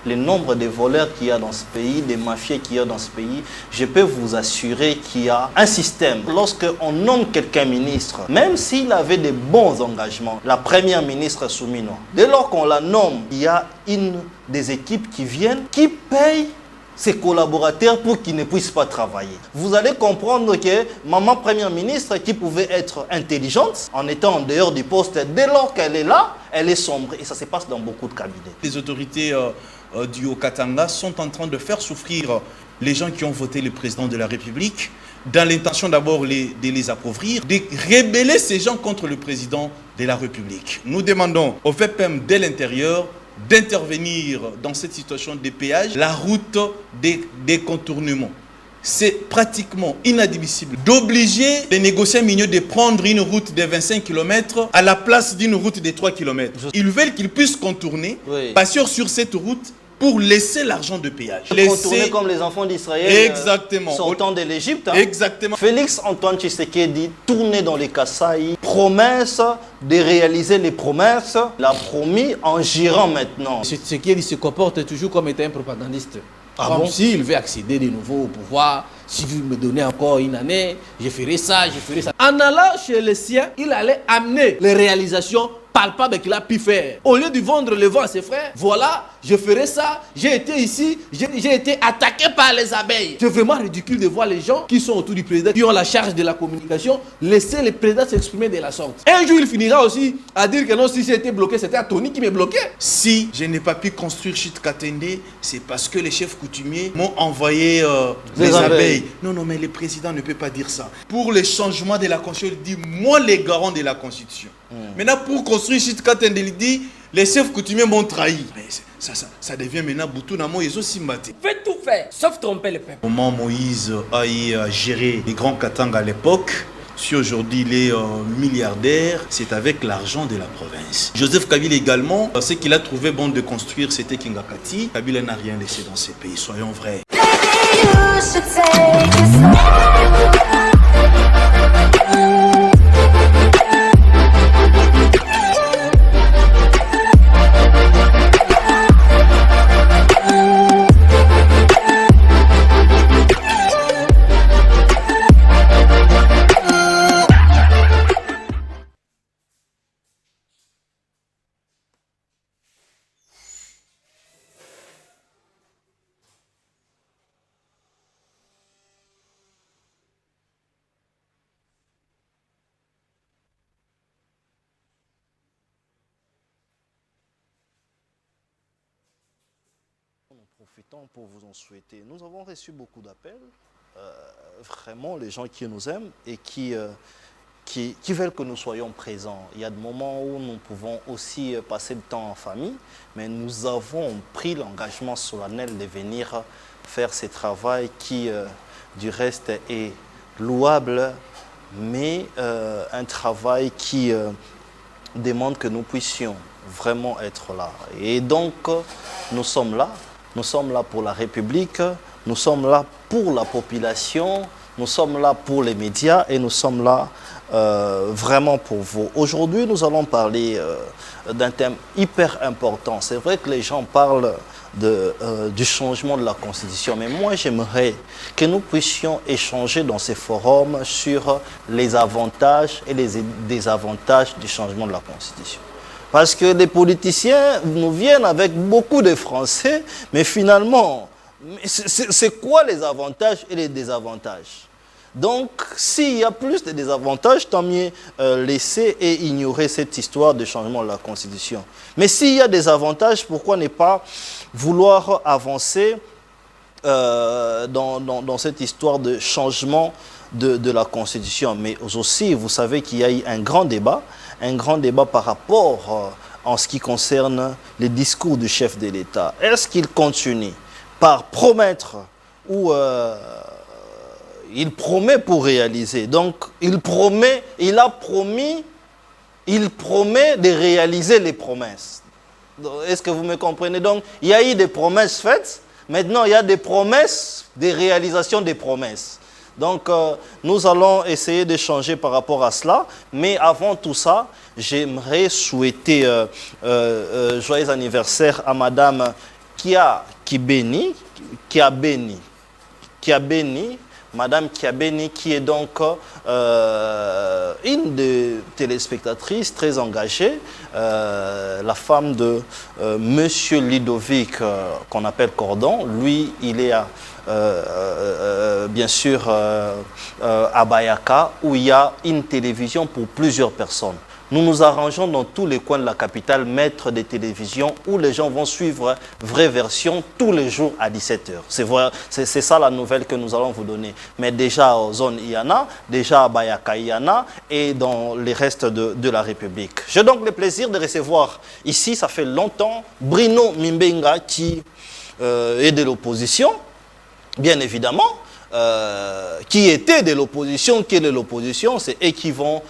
le nombre de voleurs qu'il y a dans ce pays, des mafieux qu'il y a dans ce pays, je peux vous assurer qu'il y a un système. Lorsqu'on nomme quelqu'un ministre, même s'il avait de bons engagements, la première ministre Soumino, dès lors qu'on la nomme, il y a des équipes qui viennent, qui payent ses collaborateurs pour qu'ils ne puissent pas travailler. Vous allez comprendre que maman première ministre, qui pouvait être intelligente en étant en dehors du poste, dès lors qu'elle est là, elle est sombre. Et ça se passe dans beaucoup de cabinets. Les autorités du Haut-Katanga sont en train de faire souffrir les gens qui ont voté le président de la République, dans l'intention d'abord de les appauvrir, de rebeller ces gens contre le président de la République. Nous demandons au FEPEM de l'intérieur d'intervenir dans cette situation de péage, la route des contournements. C'est pratiquement inadmissible d'obliger les négociants miniers de prendre une route de 25 km à la place d'une route de 3 km. Ils veulent qu'ils puissent contourner, passer sur cette route pour laisser l'argent de péage. Contourner comme les enfants d'Israël sortant de l'Égypte. Hein. Exactement. Félix Antoine Tshisekedi tourner dans les Kasaï, promesse de réaliser les promesses, l'a promis en girant maintenant. Tshisekedi se comporte toujours comme étant un propagandiste. Comme s'il veut accéder de nouveau au pouvoir, si vous me donnez encore une année, je ferai ça, je ferai ça. En allant chez les siens, il allait amener les réalisations palpable qu'il a pu faire. Au lieu de vendre le vent à ses frères, voilà, je ferai ça, j'ai été ici, j'ai été attaqué par les abeilles. C'est vraiment ridicule de voir les gens qui sont autour du président, qui ont la charge de la communication, laisser le président s'exprimer de la sorte. Un jour, il finira aussi à dire que non, si j'ai été bloqué, c'était Tony qui m'est bloqué. Si je n'ai pas pu construire Chit Katende, c'est parce que les chefs coutumiers m'ont envoyé les abeilles. Non, mais le président ne peut pas dire ça. Pour le changement de la Constitution, il dit, moi, les garants de la Constitution. Maintenant, pour construire Chit Katende, il dit, les chefs coutumiers m'ont trahi. Mais ça devient maintenant Boutouna Moïse aussi maté. Fait tout faire, sauf tromper le peuple. Comment Moïse a géré les grands Katanga à l'époque, si aujourd'hui il est milliardaire, c'est avec l'argent de la province. Joseph Kabila également, ce qu'il a trouvé bon de construire, c'était Kingakati. Kabila n'a rien laissé dans ces pays, soyons vrais. Profitons pour vous en souhaiter. Nous avons reçu beaucoup d'appels, vraiment les gens qui nous aiment et qui veulent que nous soyons présents. Il y a des moments où nous pouvons aussi passer le temps en famille, mais nous avons pris l'engagement solennel de venir faire ce travail qui, du reste, est louable, mais un travail qui demande que nous puissions vraiment être là. Et donc, nous sommes là. Nous sommes là pour la République, nous sommes là pour la population, nous sommes là pour les médias et nous sommes là vraiment pour vous. Aujourd'hui, nous allons parler d'un thème hyper important. C'est vrai que les gens parlent du changement de la Constitution, mais moi j'aimerais que nous puissions échanger dans ces forums sur les avantages et les désavantages du changement de la Constitution. Parce que les politiciens nous viennent avec beaucoup de français, mais finalement, c'est quoi les avantages et les désavantages? Donc, s'il y a plus de désavantages, tant mieux laisser et ignorer cette histoire de changement de la Constitution. Mais s'il y a des avantages, pourquoi ne pas vouloir avancer dans cette histoire de changement de la Constitution? Mais aussi, vous savez qu'il y a eu un grand débat par rapport en ce qui concerne les discours du chef de l'État. Est-ce qu'il continue par promettre ou il promet pour réaliser? Donc, il promet de réaliser les promesses. Est-ce que vous me comprenez? Donc, il y a eu des promesses faites. Maintenant, il y a des promesses, des réalisations des promesses. Donc, nous allons essayer d'échanger par rapport à cela. Mais avant tout ça, j'aimerais souhaiter joyeux anniversaire à Madame qui bénit, Madame Kiabeni, qui est donc une des téléspectatrices très engagée, la femme de Monsieur Ludovic, qu'on appelle Cordon. Lui, il est à, bien sûr à Bayaka, où il y a une télévision pour plusieurs personnes. Nous nous arrangeons dans tous les coins de la capitale, mettre des télévisions où les gens vont suivre vraie version tous les jours à 17 h. C'est ça la nouvelle que nous allons vous donner. Mais déjà aux zones il y en a, déjà à Bayaka il y en a, et dans les restes de la République. J'ai donc le plaisir de recevoir ici, ça fait longtemps, Bruno Mimbenga qui est de l'opposition, bien évidemment. Qui était de l'opposition, qui est de l'opposition, c'est eux qui vont,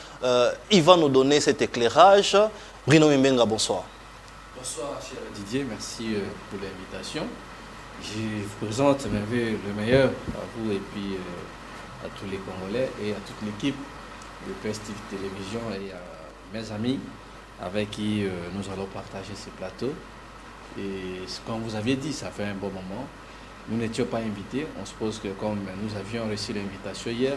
il va nous donner cet éclairage. Bruno Mimbenga, bonsoir. Bonsoir, cher Didier, merci pour l'invitation. Je vous présente mes vœux le meilleur à vous et puis à tous les Congolais et à toute l'équipe de Prestige Télévision et à mes amis avec qui nous allons partager ce plateau. Et comme vous aviez dit, ça fait un bon moment. Nous n'étions pas invités. On suppose que comme nous avions reçu l'invitation hier,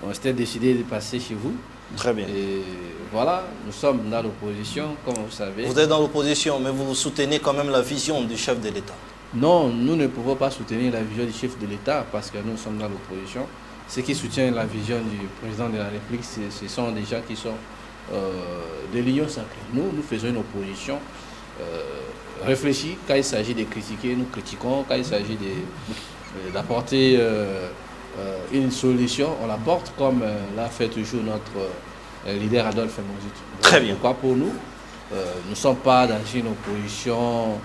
on s'était décidé de passer chez vous. Très bien. Et voilà, nous sommes dans l'opposition, comme vous savez. Vous êtes dans l'opposition, mais vous soutenez quand même la vision du chef de l'État. Non, nous ne pouvons pas soutenir la vision du chef de l'État parce que nous sommes dans l'opposition. Ceux qui soutiennent la vision du président de la République, ce sont des gens qui sont des lions sacrés. Nous faisons une opposition réfléchie. Quand il s'agit de critiquer, nous critiquons. Quand il s'agit d'apporter une solution, on l'apporte comme l'a fait toujours notre leader Adolphe Mozito. Très bien. Pourquoi pour nous, nous ne sommes pas dans une opposition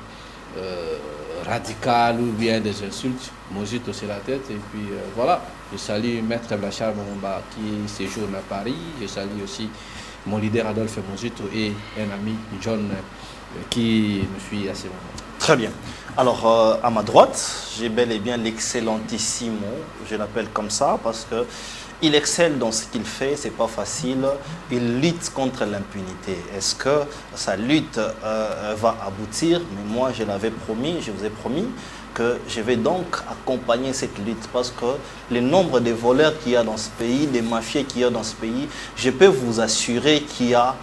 radicale ou bien des insultes. Mozito c'est la tête. Et puis voilà, je salue Maître Blachar Momba qui séjourne à Paris. Je salue aussi mon leader Adolphe Mozito et un ami John qui me suit à ce moment. Très bien. Alors, à ma droite, j'ai bel et bien l'excellentissimo, je l'appelle comme ça, parce que il excelle dans ce qu'il fait, c'est pas facile. Il lutte contre l'impunité. Est-ce que sa lutte va aboutir? Mais moi, je l'avais promis, je vous ai promis que je vais donc accompagner cette lutte parce que le nombre de voleurs qu'il y a dans ce pays, des mafieux qu'il y a dans ce pays, je peux vous assurer qu'il y a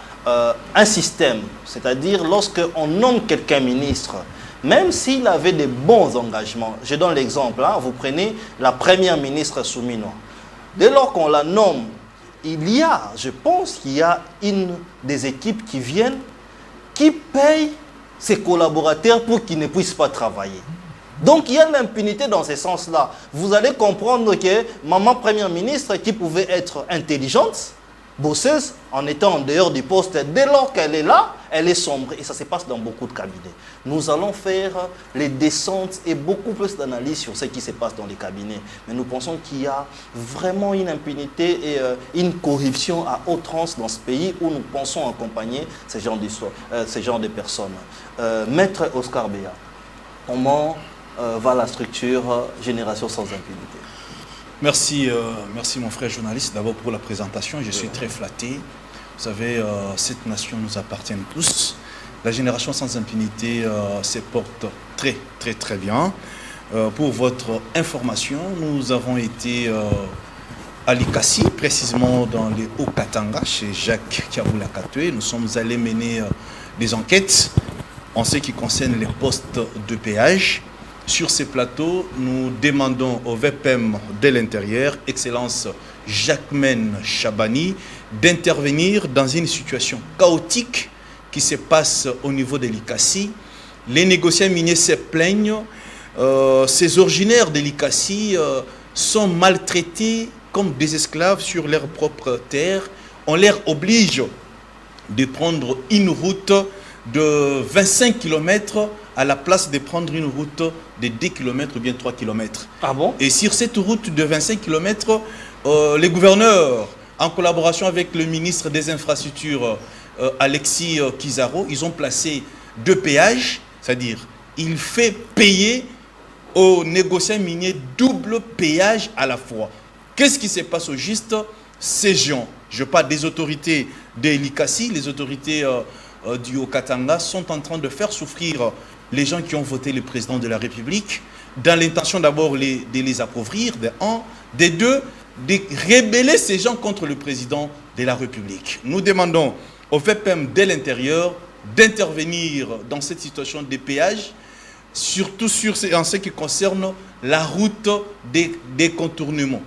un système. C'est-à-dire, lorsqu'on nomme quelqu'un ministre, même s'il avait de bons engagements, je donne l'exemple, hein, vous prenez la première ministre Soumino. Dès lors qu'on la nomme, je pense qu'il y a une des équipes qui viennent, qui paye ses collaborateurs pour qu'ils ne puissent pas travailler. Donc il y a l'impunité dans ce sens-là. Vous allez comprendre que maman première ministre qui pouvait être intelligente, bosseuse, en étant en dehors du poste, dès lors qu'elle est là, elle est sombre. Et ça se passe dans beaucoup de cabinets. Nous allons faire les descentes et beaucoup plus d'analyse sur ce qui se passe dans les cabinets. Mais nous pensons qu'il y a vraiment une impunité et une corruption à outrance dans ce pays où nous pensons accompagner ces genres de personnes. Maître Oscar Béa, comment va la structure Génération sans impunité? Merci, merci mon frère journaliste d'abord pour la présentation. Je suis très flatté. Vous savez, cette nation nous appartient tous. La Génération sans impunité se porte très, très, très bien. Pour votre information, nous avons été à Likasi, précisément dans les Hauts-Katanga, chez Jacques Kiaboula-Katoué. Nous sommes allés mener des enquêtes en ce qui concerne les postes de péage. Sur ces plateaux, nous demandons au VPM de l'Intérieur, Excellence Jacquemaine Chabani, d'intervenir dans une situation chaotique qui se passe au niveau de l'Ikassi. Les négociants miniers se plaignent. Ces originaires de l'Ikassi sont maltraités comme des esclaves sur leur propre terre. On leur oblige de prendre une route de 25 km à la place de prendre une route de 2 km ou bien 3 km. Ah bon? Et sur cette route de 25 km, les gouverneurs, en collaboration avec le ministre des Infrastructures, Alexis Kizaro, ils ont placé 2 péages, c'est-à-dire il fait payer aux négociants miniers double péage à la fois. Qu'est-ce qui se passe au juste? Ces gens, je parle des autorités de l'Ikassi, les autorités du Haut-Katanga sont en train de faire souffrir les gens qui ont voté le président de la République dans l'intention d'abord de les appauvrir, de un, de deux, de rébeller ces gens contre le président de la République. Nous demandons au FEPEM dès l'intérieur d'intervenir dans cette situation de péage, surtout en ce qui concerne la route des contournements.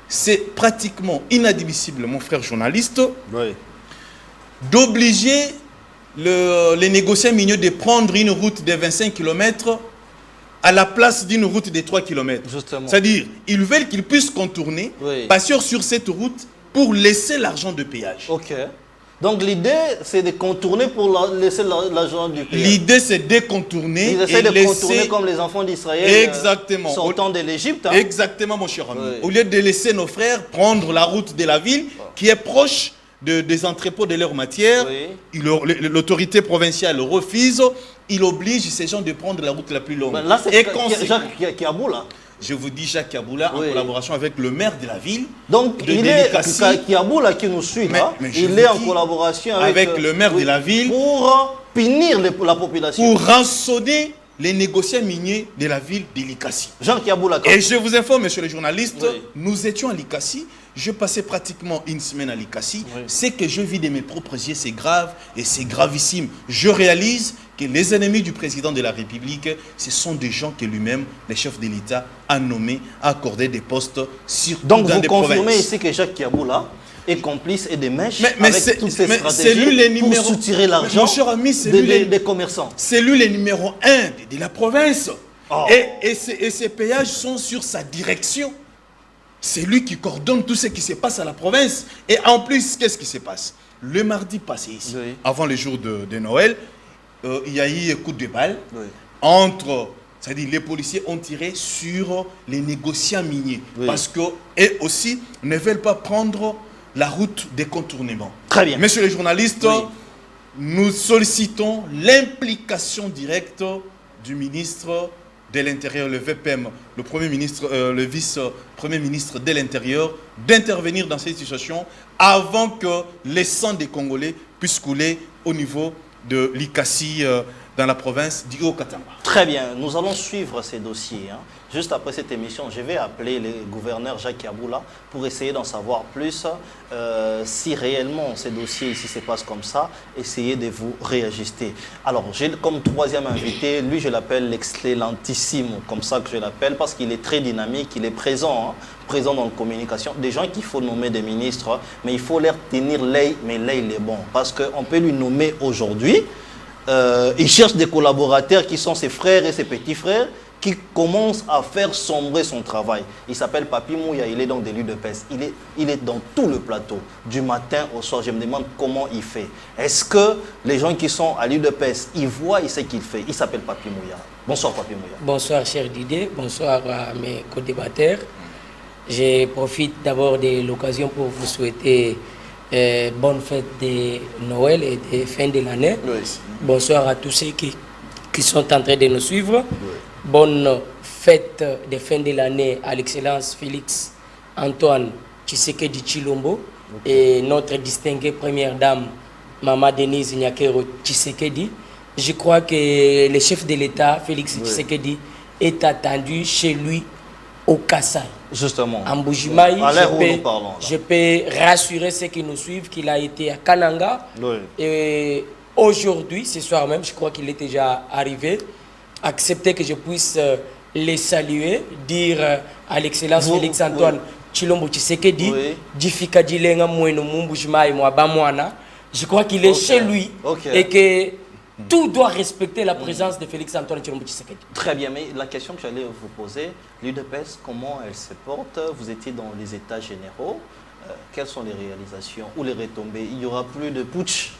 C'est pratiquement inadmissible, mon frère journaliste, Oui. d'obliger les négociants miniers de prendre une route de 25 km à la place d'une route de 3 km. Justement. C'est-à-dire, ils veulent qu'ils puissent contourner, Oui. passer sur cette route pour laisser l'argent de péage. Ok. Donc l'idée, c'est de contourner pour laisser l'argent du pays. L'idée, c'est de contourner Ils et essaient de laisser... contourner comme les enfants d'Israël Exactement. sortant de l'Égypte. Hein. Exactement, mon cher ami. Oui. Au lieu de laisser nos frères prendre la route de la ville, qui est proche des entrepôts de leur matière, Oui. l'autorité provinciale refuse, il oblige ces gens de prendre la route la plus longue. Ben là, c'est Et Jacques Kiabou, là. je vous dis Jacques Kaboula, Oui. en collaboration avec le maire de la ville. Donc, de il est Délicassi, Kiabou, là, qui nous suit, là. mais je Il vous est en dis, collaboration avec le maire de la ville, pour punir la population. pour rançonner les négociants miniers de la ville de Likassi. Jean Kiabou, là. Et je vous informe, monsieur le journaliste, Oui. nous étions à Likassi. Je passais pratiquement une semaine à Likassi. Oui. Ce que je vis de mes propres yeux, c'est grave et c'est gravissime. Je réalise que les ennemis du président de la République, ce sont des gens que lui-même, le chef de l'État, a nommés, a accordé des postes sur Donc, dans vous des confirmez provinces. ici que Jacques Kiabou, là, est complice et des mèches Mais avec toutes ces c'est stratégies lui les pour numéros. soutirer l'argent Mon cher ami, c'est lui des commerçants. C'est lui le numéro 1 de la province. Oh. Et ces péages sont sur sa direction. C'est lui qui coordonne tout ce qui se passe à la province. Et en plus, qu'est-ce qui se passe? Le mardi passé ici, Oui. avant le jour de Noël, il y a eu un coup de balle Oui. entre... C'est-à-dire les policiers ont tiré sur les négociants miniers. Oui. Parce qu'eux aussi ne veulent pas prendre la route des contournements. Très bien. Monsieur le journaliste, Oui. nous sollicitons l'implication directe du ministre de l'Intérieur, le VPM, le Premier ministre, le vice-premier ministre de l'Intérieur, d'intervenir dans cette situation avant que les sangs des Congolais puissent couler au niveau de Likassi dans la province du Haut-Katanga. Très bien, nous allons suivre ces dossiers. Hein. Juste après cette émission, je vais appeler le gouverneur Jacques Kiaboula pour essayer d'en savoir plus. Si réellement ces dossiers ici se passent comme ça, essayez de vous réajuster. Alors, j'ai comme troisième invité, lui je l'appelle l'excellentissime, comme ça que je l'appelle, parce qu'il est très dynamique, il est présent, hein, présent dans la communication. Des gens qu'il faut nommer des ministres, hein, mais il faut leur tenir l'œil, mais l'œil il est bon. Parce qu'on peut lui nommer aujourd'hui, il cherche des collaborateurs qui sont ses frères et ses petits frères qui commencent à faire sombrer son travail. Il s'appelle Papi Mouya, il est donc de l'UDPS. Il est dans tout le plateau, du matin au soir. Je me demande comment il fait. Est-ce que les gens qui sont à l'UDPS, ils voient ce qu'il fait? Il s'appelle Papi Mouya. Bonsoir Papi Mouya. Bonsoir cher Didier, bonsoir à mes co-débatteurs. Je profite d'abord de l'occasion pour vous souhaiter bonne fête de Noël et de fin de l'année. Oui. Bonsoir à tous ceux qui sont en train de nous suivre. Oui. Bonne fête de fin de l'année à l'excellence Félix Antoine Tshisekedi Tshilombo et notre distinguée première dame, Maman Denise Nyakero Tshisekedi. Je crois que le chef de l'État, Félix Tshisekedi, est attendu chez lui au Kassai. Justement. En Bujimaï, je peux rassurer ceux qui nous suivent qu'il a été à Kananga. Oui. Et aujourd'hui, ce soir même, je crois qu'il est déjà arrivé. Accepter que je puisse les saluer, dire à l'excellence Félix Antoine Tshilombo Tshisekedi, Difika Dilenga Mweno Mumbujimaï Mwabamwana. Je crois qu'il est chez lui et que tout doit respecter la présence de Félix Antoine Tshilombo Tshisekedi. Très bien, mais la question que j'allais vous poser, l'UDPS, comment elle se porte? Vous étiez dans les états généraux. Quelles sont les réalisations ou les retombées? Il n'y aura plus de putsch?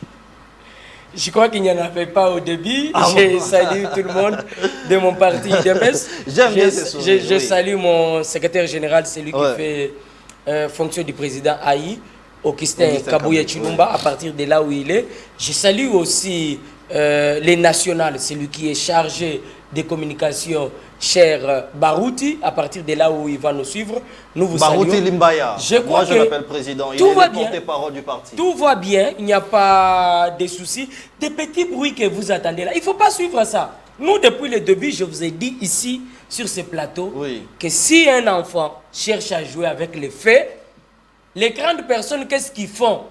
Je crois qu'il n'y en avait pas au début. Je salue tout le monde de mon parti UDPS. Je salue mon secrétaire général, celui qui fait fonction du président Aïe, Augustin Kabouya Tshilomba, à partir de là où il est. Je salue aussi les nationales, celui qui est chargé des communications, cher Barouti, à partir de là où il va nous suivre. Nous vous saluons. Barouti Limbaya. Moi, je l'appelle président. Il est le porte-parole du parti. Tout va bien, il n'y a pas de soucis. Des petits bruits que vous attendez là, il ne faut pas suivre ça. Nous, depuis le début, je vous ai dit ici, sur ce plateau, que si un enfant cherche à jouer avec les faits, les grandes personnes, qu'est-ce qu'ils font?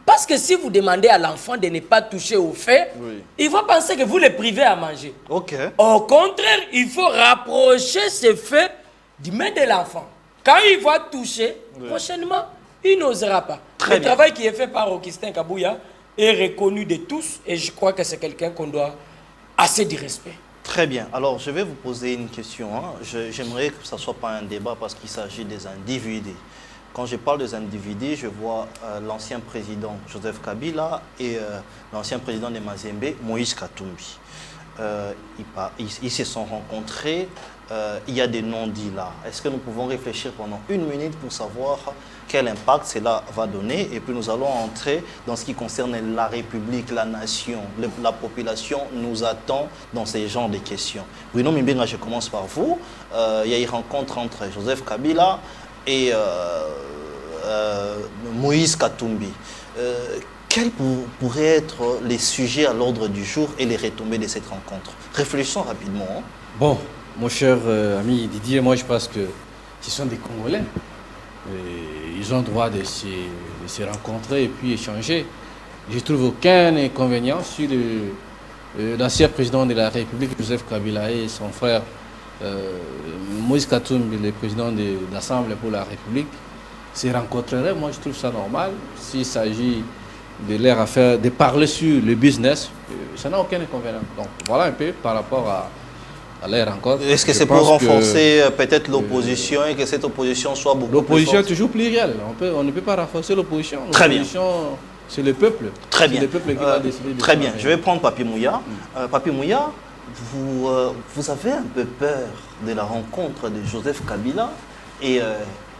Parce que si vous demandez à l'enfant de ne pas toucher aux faits, il va penser que vous le privez à manger. Au contraire, il faut rapprocher ces faits du main de l'enfant. Quand il va toucher, prochainement, il n'osera pas. Le travail qui est fait par Augustin Kabouya est reconnu de tous et je crois que c'est quelqu'un qu'on doit assez de respect. Très bien. Alors, je vais vous poser une question. J'aimerais que ça ne soit pas un débat parce qu'il s'agit des individus. Quand je parle des individus, je vois l'ancien président Joseph Kabila et l'ancien président de Mazembe, Moïse Katumbi. Ils se sont rencontrés, il y a des non-dits là. Est-ce que nous pouvons réfléchir pendant une minute pour savoir quel impact cela va donner? Et puis nous allons entrer dans ce qui concerne la République, la nation. La population nous attend dans ces genres de questions. Bruno Mimbenga, je commence par vous. Il y a une rencontre entre Joseph Kabila et Moïse Katumbi. Quels pourraient être les sujets à l'ordre du jour et les retombées de cette rencontre? Réfléchissons rapidement. Bon, mon cher ami Didier, moi je pense que ce sont des Congolais. Et ils ont le droit de se rencontrer et puis échanger. Je ne trouve aucun inconvénient sur l'ancien président de la République, Joseph Kabila, et son frère Moïse Katumbi, le président de l'Assemblée pour la République, se rencontreraient. Moi, je trouve ça normal. S'il s'agit de leur affaire, de parler sur le business, ça n'a aucun inconvénient. Donc, voilà un peu par rapport à leur rencontre. Est-ce que c'est pour renforcer peut-être l'opposition et que cette opposition soit beaucoup plus forte? L'opposition est toujours plurielle. On ne peut pas renforcer l'opposition. L'opposition, c'est le peuple. Très bien. C'est le peuple qui va décider. Très bien. Je vais prendre Papi Mouya. Papi Mouya, vous avez un peu peur de la rencontre de Joseph Kabila et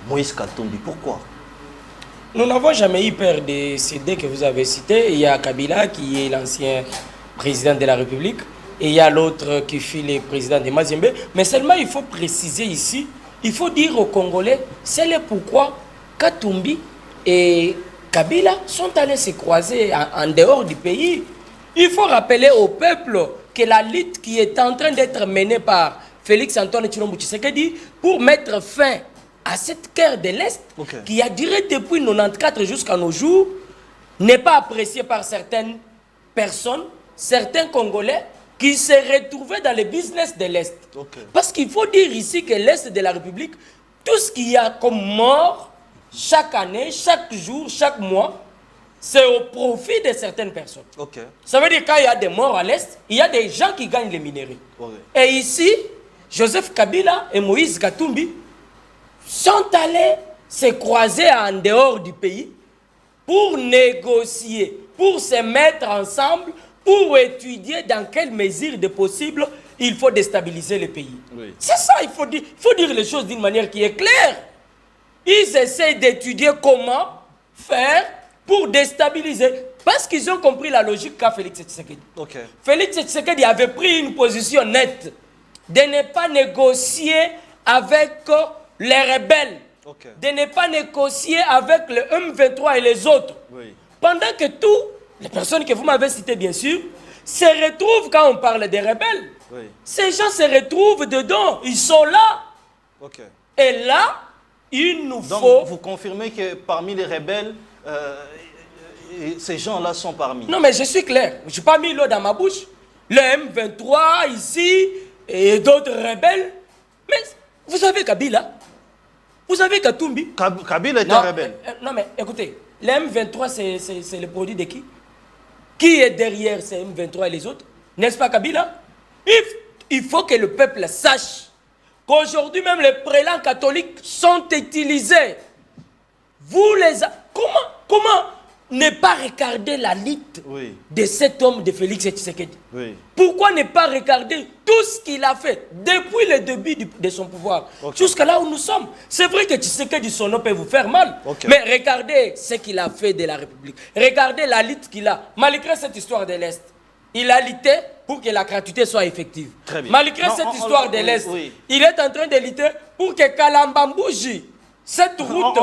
Moïse Katumbi. Pourquoi? Nous n'avons jamais eu peur de ces deux que vous avez cités. Il y a Kabila qui est l'ancien président de la République et il y a l'autre qui fut le président de Mazembe. Mais seulement il faut préciser ici, il faut dire aux Congolais, c'est le pourquoi Katumbi et Kabila sont allés se croiser en dehors du pays. Il faut rappeler au peuple que la lutte qui est en train d'être menée par Félix Antoine Tshilombo Tshisekedi pour mettre fin à cette guerre de l'Est qui a duré depuis 1994 jusqu'à nos jours n'est pas appréciée par certaines personnes, certains Congolais qui se retrouvaient dans le business de l'Est. Parce qu'il faut dire ici que l'Est de la République, tout ce qu'il y a comme mort, chaque année, chaque jour, chaque mois, c'est au profit de certaines personnes. Ça veut dire qu'il y a des morts à l'Est, il y a des gens qui gagnent les minéraux. Et ici, Joseph Kabila et Moïse Katumbi sont allés se croiser en dehors du pays pour négocier, pour se mettre ensemble, pour étudier dans quelle mesure de possible il faut déstabiliser le pays. C'est ça, il faut dire les choses d'une manière qui est claire. Ils essaient d'étudier comment faire pour déstabiliser. Parce qu'ils ont compris la logique qu'a Félix Tshisekedi. Félix Tshisekedi avait pris une position nette de ne pas négocier avec les rebelles, de ne pas négocier avec le M23 et les autres. Pendant que tous, les personnes que vous m'avez citées bien sûr, se retrouvent quand on parle des rebelles. Ces gens se retrouvent dedans, ils sont là. Et là, il nous faut... Vous confirmez que parmi les rebelles, ces gens-là sont parmi? Non mais je suis clair, je n'ai pas mis l'eau dans ma bouche. Le M23 ici et d'autres rebelles. Mais vous avez Kabila, vous avez Katumbi. Kabila est un rebelle. Non mais écoutez, le M23 c'est le produit de qui? Qui est derrière ces M23 et les autres? N'est-ce pas Kabila? Il faut que le peuple sache qu'aujourd'hui même les prélats catholiques sont utilisés. Vous les... Comment ne pas regarder la lutte de cet homme de Félix Tshisekedi? Pourquoi ne pas regarder tout ce qu'il a fait depuis le début de son pouvoir jusqu'à là où nous sommes? C'est vrai que Tshisekedi, son nom peut vous faire mal, mais regardez ce qu'il a fait de la République. Regardez la lutte qu'il a. Malgré cette histoire de l'Est, il a lutté pour que la gratuité soit effective. Malgré cette histoire de l'Est, il est en train de lutter pour que Kalambambouji cette route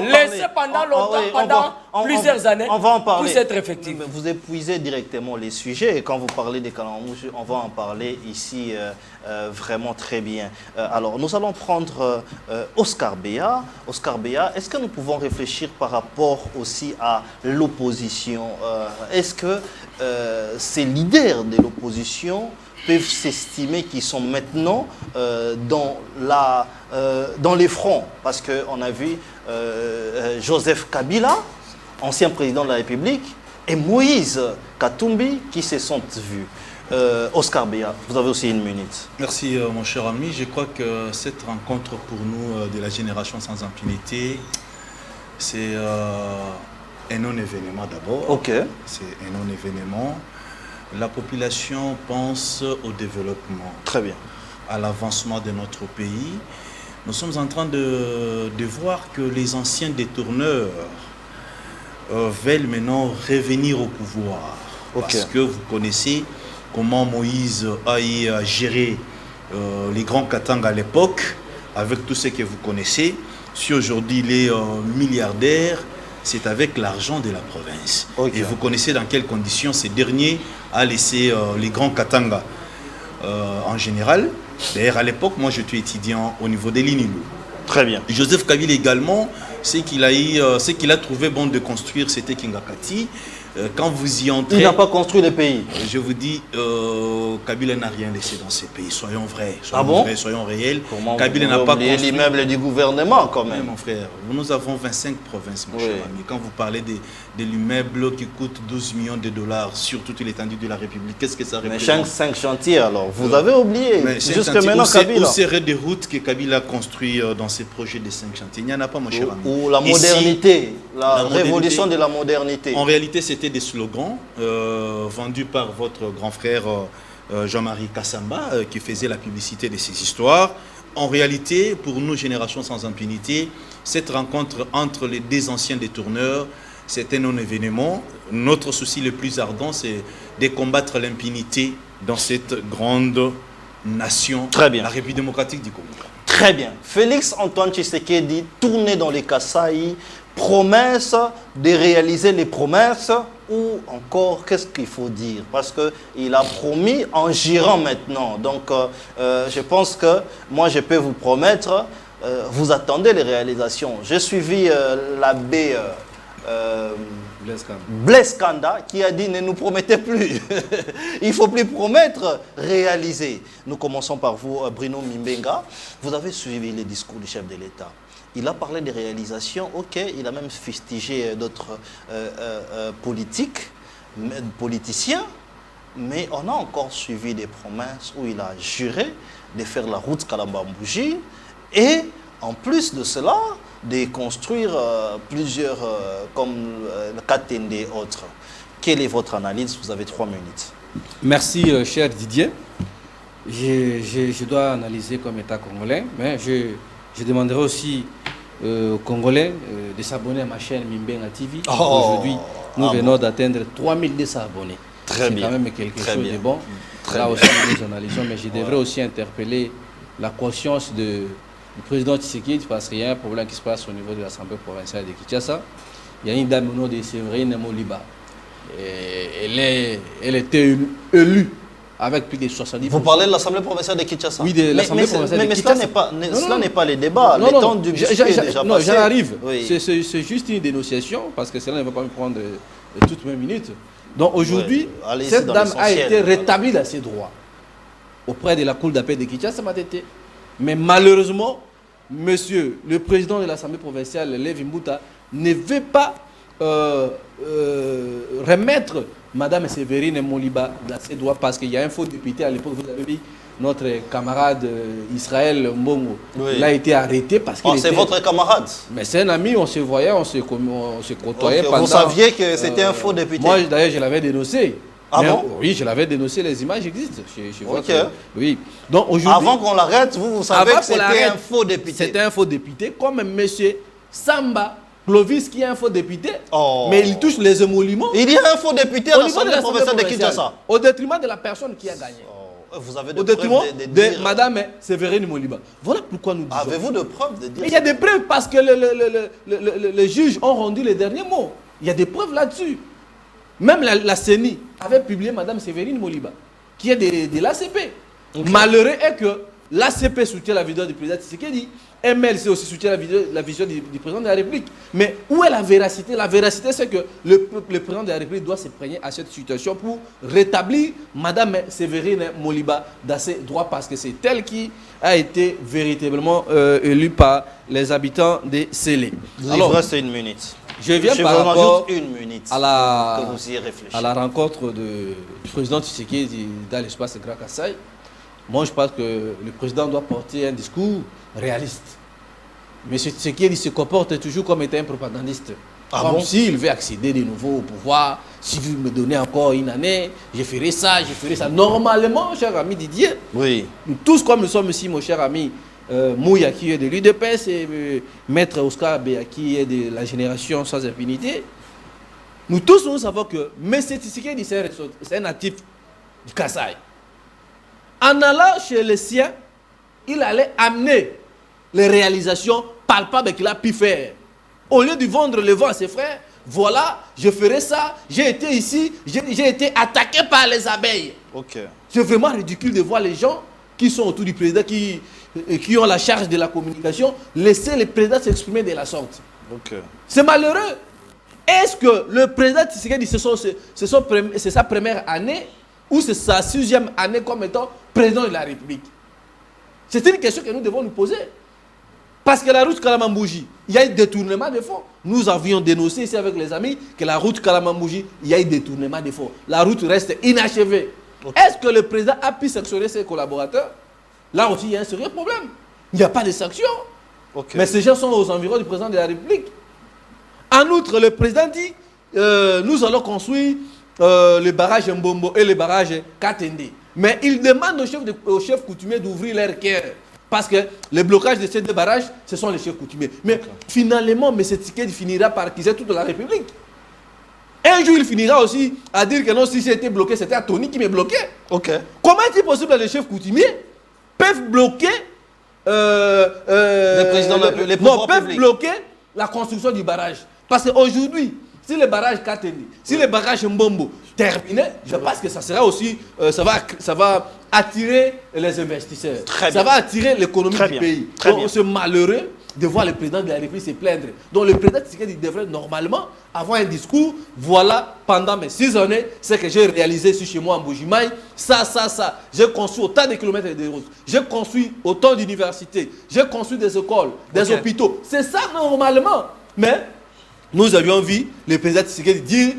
laissée pendant longtemps, pendant plusieurs années, on va en parler. Puisse être effective. Vous épuisez directement les sujets et quand vous parlez des Kalamouche, on va en parler ici vraiment très bien. Alors, nous allons prendre Oscar Béa. Oscar Béa, est-ce que nous pouvons réfléchir par rapport aussi à l'opposition? Est-ce que ces leaders de l'opposition peuvent s'estimer qu'ils sont maintenant dans les fronts? Parce qu'on a vu Joseph Kabila, ancien président de la République, et Moïse Katumbi qui se sont vus. Oscar Béa, vous avez aussi une minute. Merci mon cher ami. Je crois que cette rencontre pour nous de la génération sans impunité, c'est un non-événement d'abord. Ok. C'est un non-événement. La population pense au développement. Très bien. À l'avancement de notre pays. Nous sommes en train de voir que les anciens détourneurs veulent maintenant revenir au pouvoir. Okay. Parce que vous connaissez comment Moïse a géré les grands Katanga à l'époque, avec tout ce que vous connaissez. Si aujourd'hui il est milliardaire, c'est avec l'argent de la province. Okay. Et vous connaissez dans quelles conditions ces derniers a laissé les grands Katanga en général. D'ailleurs, à l'époque, moi, j'étais étudiant au niveau de l'INILU. Très bien. Joseph Kabila également, ce qu'il a trouvé bon de construire, c'était Kingakati. Quand vous y entrez... Il n'a pas construit le pays. Je vous dis, Kabila n'a rien laissé dans ces pays. Soyons vrais, soyons réels. Comment Kabila n'a pas construit l'immeuble du gouvernement quand même. Oui, mon frère, nous avons 25 provinces, mon cher ami. Quand vous parlez de l'immeuble qui coûte 12 millions de dollars sur toute l'étendue de la République, qu'est-ce que ça représente? Mais 5 chantiers alors, vous avez oublié. Jusque maintenant, Kabila. Où seraient des routes que Kabila a construit dans ses projets de 5 chantiers? Il n'y en a pas, mon cher ami. Ou la modernité, la révolution de la modernité. En réalité, c'était des slogans vendus par votre grand frère Jean-Marie Kassamba qui faisait la publicité de ces histoires. En réalité, pour nous, Génération sans impunité, cette rencontre entre les deux anciens détourneurs, c'est un non-événement. Notre souci le plus ardent, c'est de combattre l'impunité dans cette grande nation, très bien, la République démocratique du Congo. Très bien. Félix Antoine Tshisekedi, tourné dans les Kasaï, promesse de réaliser les promesses ou encore qu'est-ce qu'il faut dire? Parce qu'il a promis en girant maintenant. Donc je pense que moi je peux vous promettre, vous attendez les réalisations. J'ai suivi l'abbé Blaise Kanda qui a dit ne nous promettez plus. Il ne faut plus promettre, réaliser. Nous commençons par vous, Bruno Mimbenga. Vous avez suivi les discours du chef de l'État. Il a parlé des réalisations, ok, il a même fustigé d'autres politiciens, mais on a encore suivi des promesses où il a juré de faire la route Kalamba-Mbouji et en plus de cela, de construire plusieurs comme le Katende et autres. Quelle est votre analyse? Vous avez 3 minutes. Merci, cher Didier. Je dois analyser comme État congolais, mais je demanderai aussi aux Congolais de s'abonner à ma chaîne Mimbenga TV. Aujourd'hui, nous venons d'atteindre 3200 abonnés. C'est quand même quelque chose de bon. Là aussi, nous analysons, mais je devrais aussi interpeller la conscience du président Tshisekedi parce qu'il y a un problème qui se passe au niveau de l'Assemblée provinciale de Kinshasa. Il y a une dame au nom de Séverine Moliba. Elle était élue avec plus de 70%. Vous parlez de l'Assemblée provinciale de Kinshasa? Oui, de l'Assemblée provinciale de Kinshasa. Mais cela n'est pas le débat. Le temps du biscuit est déjà passé. Non, j'en arrive. Oui. C'est juste une dénonciation parce que cela ne va pas me prendre toutes mes minutes. Donc aujourd'hui, cette dame a été rétablie dans ses droits auprès de la Cour d'appel de Kinshasa. Mais malheureusement, monsieur le président de l'Assemblée provinciale, Lévi Mbouta, ne veut pas remettre Madame Séverine Moliba dans ses droits parce qu'il y a un faux député à l'époque, vous avez vu, notre camarade Israël Mbongo, il a été arrêté parce qu'il c'est votre camarade? Mais c'est un ami, on se voyait, on se côtoyait pendant... Vous saviez que c'était un faux député? Moi d'ailleurs je l'avais dénoncé. Ah bon? Oui, je l'avais dénoncé, les images existent. Oui. Donc aujourd'hui, avant qu'on l'arrête, vous savez que c'était un faux député? C'était un faux député, comme monsieur Samba Clovis qui est un faux député, mais il touche les émoluments. Il y a un faux député à l'Assemblée provinciale de Kinshasa. Au détriment de la personne qui a gagné. Vous avez des au détriment preuves de Madame Séverine Moliba. Voilà pourquoi nous disons. Avez-vous de preuves de dire? Il y a des preuves parce que les juges ont rendu les derniers mots. Il y a des preuves là-dessus. Même la CENI avait publié Madame Séverine Moliba, qui est de l'ACP. Okay. Malheureux est que l'ACP soutient la vidéo du président Tshisekedi, MLC aussi soutient la vision du président de la République. Mais où est la véracité? La véracité, c'est que le président de la République doit se prendre à cette situation pour rétablir Madame Séverine Moliba dans ses droits, parce que c'est elle qui a été véritablement élue par les habitants de Sélé. Alors, c'est une minute. Je viens par rapport juste une minute à la rencontre du président Tshisekedi dans l'espace Grand Kassai. Moi, je pense que le président doit porter un discours réaliste. Mais M. Tshisekedi se comporte toujours comme étant un propagandiste. Comme s'il veut accéder de nouveau au pouvoir. Si vous me donnez encore une année, je ferai ça, je ferai ça. Normalement, cher ami Didier, oui. Nous tous comme nous sommes ici, mon cher ami Mouya, qui est de l'UDPS, et Maître Oscar Béa, qui est de la génération sans impunité, nous tous nous savons que M. Tshisekedi, c'est un natif du Kassai. En allant chez les siens, il allait amener les réalisations palpables qu'il a pu faire. Au lieu de vendre le vent à ses frères, voilà, je ferai ça, j'ai été ici, j'ai été attaqué par les abeilles. Okay. C'est vraiment ridicule de voir les gens qui sont autour du président, qui ont la charge de la communication, laisser le président s'exprimer de la sorte. Okay. C'est malheureux. Est-ce que le président Tshisekedi, c'est sa première année ou c'est sa 6e année comme étant président de la République? C'est une question que nous devons nous poser. Parce que la route Kalamambouji, il y a eu détournement de fonds. Nous avions dénoncé ici avec les amis que la route Kalamambouji, il y a eu détournement de fonds. La route reste inachevée. Okay. Est-ce que le président a pu sanctionner ses collaborateurs? Là aussi, il y a un sérieux problème. Il n'y a pas de sanction. Okay. Mais ces gens sont aux environs du président de la République. En outre, le président dit nous allons construire le barrage Mbombo et le barrage Katende. Mais il demande aux chefs coutumiers d'ouvrir leur cœur. Parce que le blocage de ces deux barrages, ce sont les chefs coutumiers. Mais finalement, M. Tshisekedi finira par acquiser toute la République. Un jour, il finira aussi à dire que non, si c'était bloqué, c'était Tony qui m'est bloqué. Okay. Comment est-il possible que les chefs coutumiers peuvent bloquer peuvent bloquer la construction du barrage? Parce qu'aujourd'hui, si le barrage Kateni, si le barrage Mbombo terminé, je pense que ça sera aussi, ça va attirer les investisseurs. Ça va attirer l'économie du pays. Donc c'est malheureux de voir le président de la République se plaindre. Donc le président Tshisekedi devrait normalement avoir un discours. Voilà, pendant mes 6 années, ce que j'ai réalisé ici chez moi en Bujimaï, ça. J'ai construit autant de kilomètres de routes. J'ai construit autant d'universités. J'ai construit des écoles, des hôpitaux. C'est ça normalement. Mais nous avions vu le président Tshisekedi dire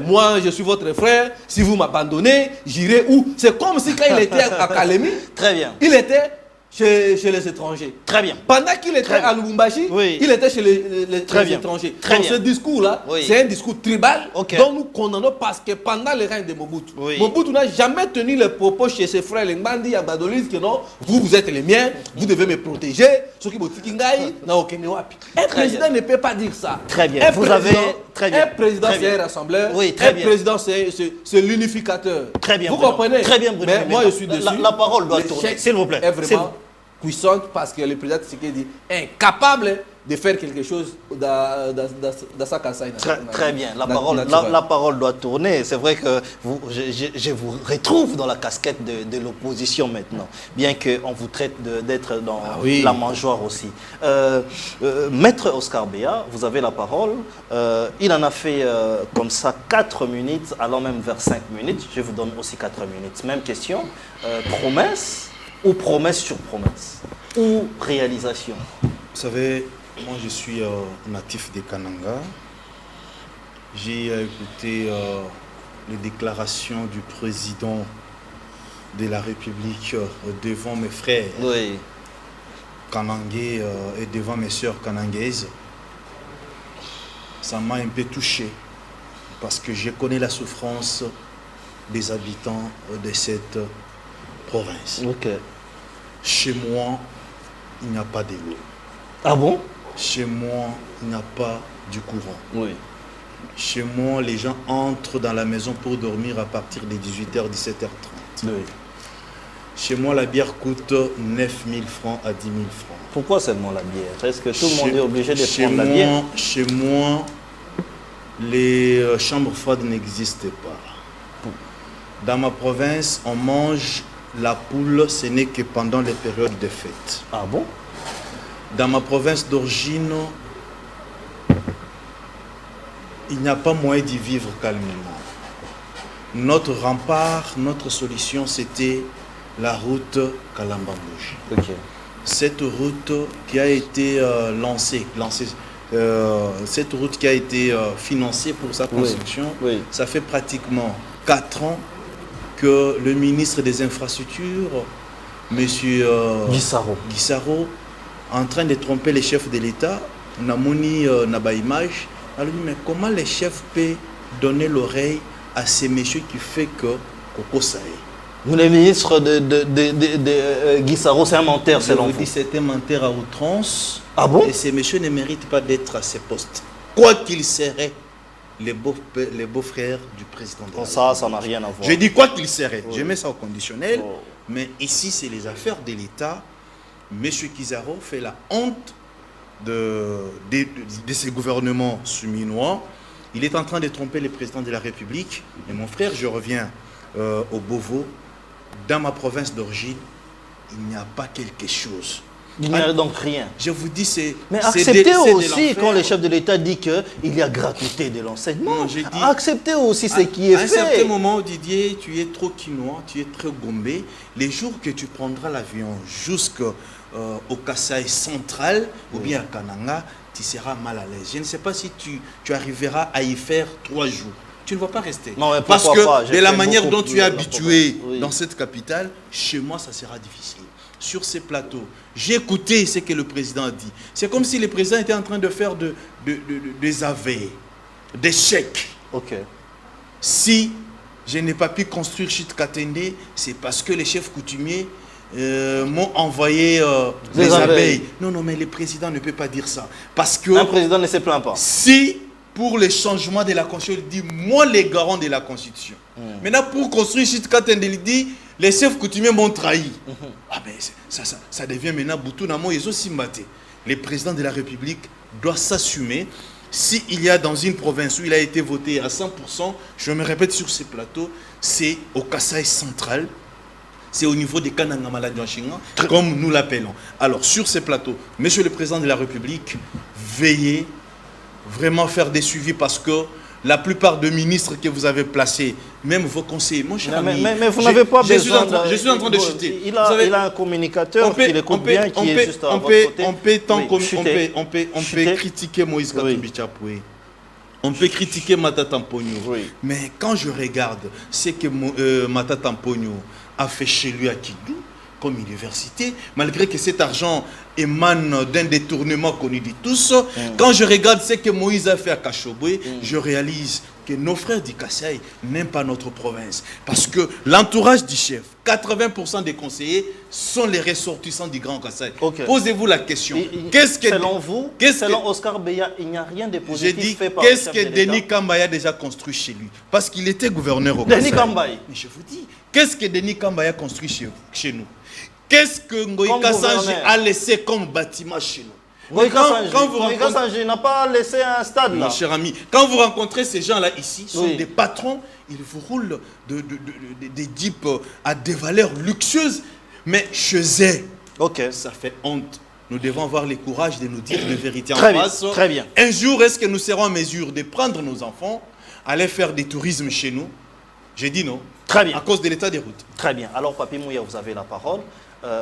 moi je suis votre frère, si vous m'abandonnez, j'irai où? C'est comme si quand il était à Kalemi, il était chez les étrangers. Très bien. Pendant qu'il était à Lubumbashi, il était chez les étrangers. Donc ce discours-là, c'est un discours tribal dont nous condamnons parce que pendant le règne de Mobutu, Mobutu n'a jamais tenu les propos cchez ses frères, les Mbandi, à Badolis, que non, vous êtes les miens, vous devez me protéger. Un président ne peut pas dire ça. Très bien. Un président, c'est un rassembleur. Un président, c'est l'unificateur. Très bien. Vous comprenez? Très bien, mais moi, je suis dessus. La parole doit tourner, s'il vous plaît. Est vraiment puissante parce que le président Tshisekedi est incapable de faire quelque chose dans sa Kassai. Très bien, la parole doit tourner. C'est vrai que je vous retrouve dans la casquette de l'opposition maintenant, bien qu'on vous traite d'être dans la mangeoire aussi. Maître Oscar Béa, vous avez la parole. Il en a fait comme ça 4 minutes, allant même vers 5 minutes. Je vous donne aussi 4 minutes. Même question, promesse ou promesse sur promesse ou réalisation? Vous savez, moi je suis natif de Kananga. J'ai écouté les déclarations du président de la République devant mes frères kanangais et devant mes sœurs kanangaises. Ça m'a un peu touché parce que je connais la souffrance des habitants de cette province. Chez moi, il n'y a pas d'eau. Ah bon? Chez moi, il n'y a pas du courant. Chez moi, les gens entrent dans la maison pour dormir à partir de 18h, 17h30. Chez moi, la bière coûte 9 000 francs à 10 000 francs. Pourquoi seulement la bière? Est-ce que tout le monde est obligé de prendre la bière? Chez moi, les chambres froides n'existent pas. Dans ma province, on mange la poule, ce n'est que pendant les périodes de fête. Ah bon? Dans ma province d'origine, il n'y a pas moyen d'y vivre calmement. Notre rempart, notre solution, c'était la route Kalamba-Mbouji. Okay. Cette route qui a été cette route qui a été financée pour sa construction, oui. Ça fait pratiquement 4 ans que le ministre des Infrastructures, M. Guissaro, en train de tromper les chefs de l'État. On a moni naba image. Alors mais comment les chefs peuvent donner l'oreille à ces messieurs qui fait que Koko Sae? Le ministre de Guissaro, c'est un menteur, selon vous? C'est un menteur à outrance. Ah bon? Et ces messieurs ne méritent pas d'être à ces postes. Quoi qu'ils seraient les beaux-frères du président de la République. Ça n'a rien à voir. Je dis quoi qu'ils seraient. Oui. Je mets ça au conditionnel. Oh. Mais ici, c'est les affaires de l'État. Monsieur Guissaro fait la honte de ces gouvernements souminois. Il est en train de tromper le président de la République. Et mon frère, je reviens au Beauvau. Dans ma province d'origine, il n'y a pas quelque chose. Il n'y a donc rien. Je vous dis, c'est... Mais acceptez aussi quand le chef de l'État dit qu'il y a gratuité de l'enseignement. Acceptez aussi ce qui est fait. À un certain moment, Didier, tu es trop quinois, tu es très gombé. Les jours que tu prendras l'avion jusqu'au Kasaï central ou bien à Kananga, tu seras mal à l'aise. Je ne sais pas si tu arriveras à y faire 3 jours. Tu ne vas pas rester. Non, parce que de la manière dont tu es habitué dans cette capitale, chez moi, ça sera difficile. Sur ces plateaux, j'ai écouté ce que le président a dit. C'est comme si le président était en train de faire des aveux, des chèques. Ok. Si je n'ai pas pu construire Chit Katende, c'est parce que les chefs coutumiers m'ont envoyé des abeilles. Non, mais le président ne peut pas dire ça. Parce que... Un président ne se plaint pas. Si... Pour le changement de la Constitution, il dit, moi les garants de la Constitution. Maintenant, pour construire Chit Katende, il dit, les chefs coutumiers m'ont trahi. Ah ben, ça devient maintenant Boutou Namo et Simbate. Le président de la République doit s'assumer. S'il y a dans une province où il a été voté à 100%, je me répète sur ces plateaux, c'est au Kasaï central, c'est au niveau des Kananga Maladouachinga, comme nous l'appelons. Alors, sur ces plateaux, monsieur le président de la République, veillez vraiment faire des suivis parce que la plupart des ministres que vous avez placés, même vos conseillers, mon cher ami, mais vous n'avez pas besoin je suis en train de chuter. Il a un communicateur qui l'écoute bien, qui est juste à votre côté. On peut critiquer Moïse Katumbi Chapoué. On peut critiquer Matata Mpogno. Mais quand je regarde ce que Matata Mpogno a fait chez lui à Kidou, comme université, malgré que cet argent émane d'un détournement connu de tous. Quand je regarde ce que Moïse a fait à Kachobwe, je réalise que nos frères du Kasaï n'aiment pas notre province. Parce que l'entourage du chef, 80% des conseillers sont les ressortissants du Grand Kasaï. Posez-vous la question. Selon vous, selon Oscar Beya, il n'y a rien de positif fait par le chef de l'État. Qu'est-ce que Denis Kambaya a déjà construit chez lui? Parce qu'il était gouverneur au Kasaï. Denis Kambaya. Mais je vous dis, qu'est-ce que Denis Kambaya a construit chez nous? Qu'est-ce que Ngoïka Sanji a laissé comme bâtiment chez nous? Ngoïka Sanji n'a pas laissé un stade là. Mon cher ami, quand vous rencontrez ces gens-là ici, sont des patrons, ils vous roulent des jeeps à des valeurs luxueuses, mais chez eux, ça fait honte. Nous devons avoir le courage de nous dire la vérité en face. Très bien. Un jour, est-ce que nous serons en mesure de prendre nos enfants, aller faire des tourismes chez nous? J'ai dit non. Très bien. À cause de l'état des routes. Très bien. Alors, Papi Mouya, vous avez la parole.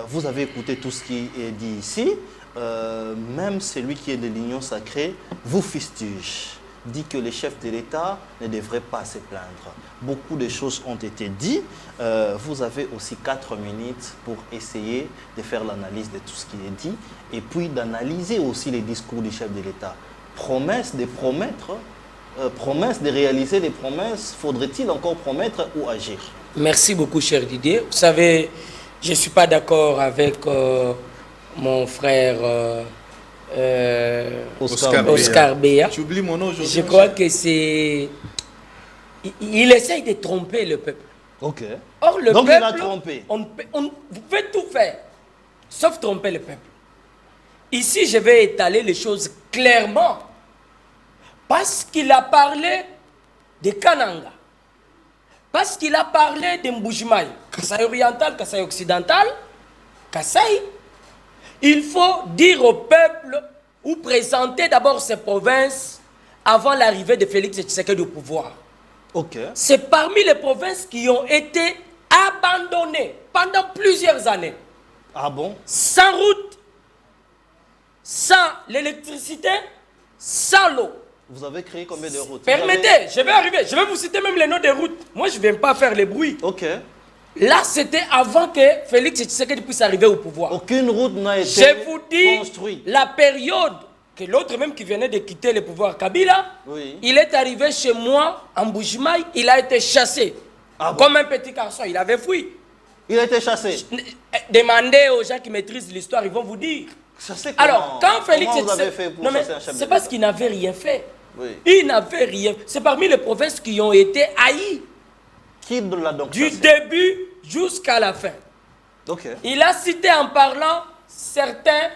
Vous avez écouté tout ce qui est dit ici. Même celui qui est de l'Union sacrée vous fustige. Dit que les chefs de l'État ne devraient pas se plaindre. Beaucoup de choses ont été dites. Vous avez aussi 4 minutes pour essayer de faire l'analyse de tout ce qui est dit et puis d'analyser aussi les discours du chef de l'État. Promesse de promettre, promesse de réaliser les promesses, faudrait-il encore promettre ou agir? Merci beaucoup, cher Didier. Vous savez, je ne suis pas d'accord avec mon frère Oscar Beya. Tu oublies mon nom aujourd'hui. Je crois que c'est... Il essaye de tromper le peuple. Ok. Or, le Donc peuple, il a trompé. Vous pouvez tout faire, sauf tromper le peuple. Ici, je vais étaler les choses clairement. Parce qu'il a parlé de Kananga. Parce qu'il a parlé de Mbujimaï. Kasaï oriental, Kasaï occidental. Kasaï. Il faut dire au peuple ou présenter d'abord ces provinces avant l'arrivée de Félix Tshisekedi au pouvoir. Ok. C'est parmi les provinces qui ont été abandonnées pendant plusieurs années. Ah bon? Sans route, sans l'électricité, sans l'eau. Vous avez créé combien de routes? Permettez, je vais arriver. Je vais vous citer même les noms des routes. Moi, je ne viens pas faire les bruits. Ok. Là, c'était avant que Félix Tshisekedi puisse arriver au pouvoir. Aucune route n'a été Je vous dis, construite. la période que l'autre même qui venait de quitter le pouvoir, Kabila, Oui. il est arrivé chez moi, en Mbujimaï, il a été chassé. Ah bon? Comme un petit garçon, il avait fui. Il a été chassé. Demandez aux gens qui maîtrisent l'histoire, ils vont vous dire. Chassé comment? Alors, quand Félix Comment vous avez fait pour non, mais chasser un chef de c'est parce l'État? qu'il n'avait rien fait. Oui. Il n'avait rien. C'est parmi les provinces qui ont été haïes Qui l'a donc du chassé? début jusqu'à la fin. Ok. Il a cité en parlant certains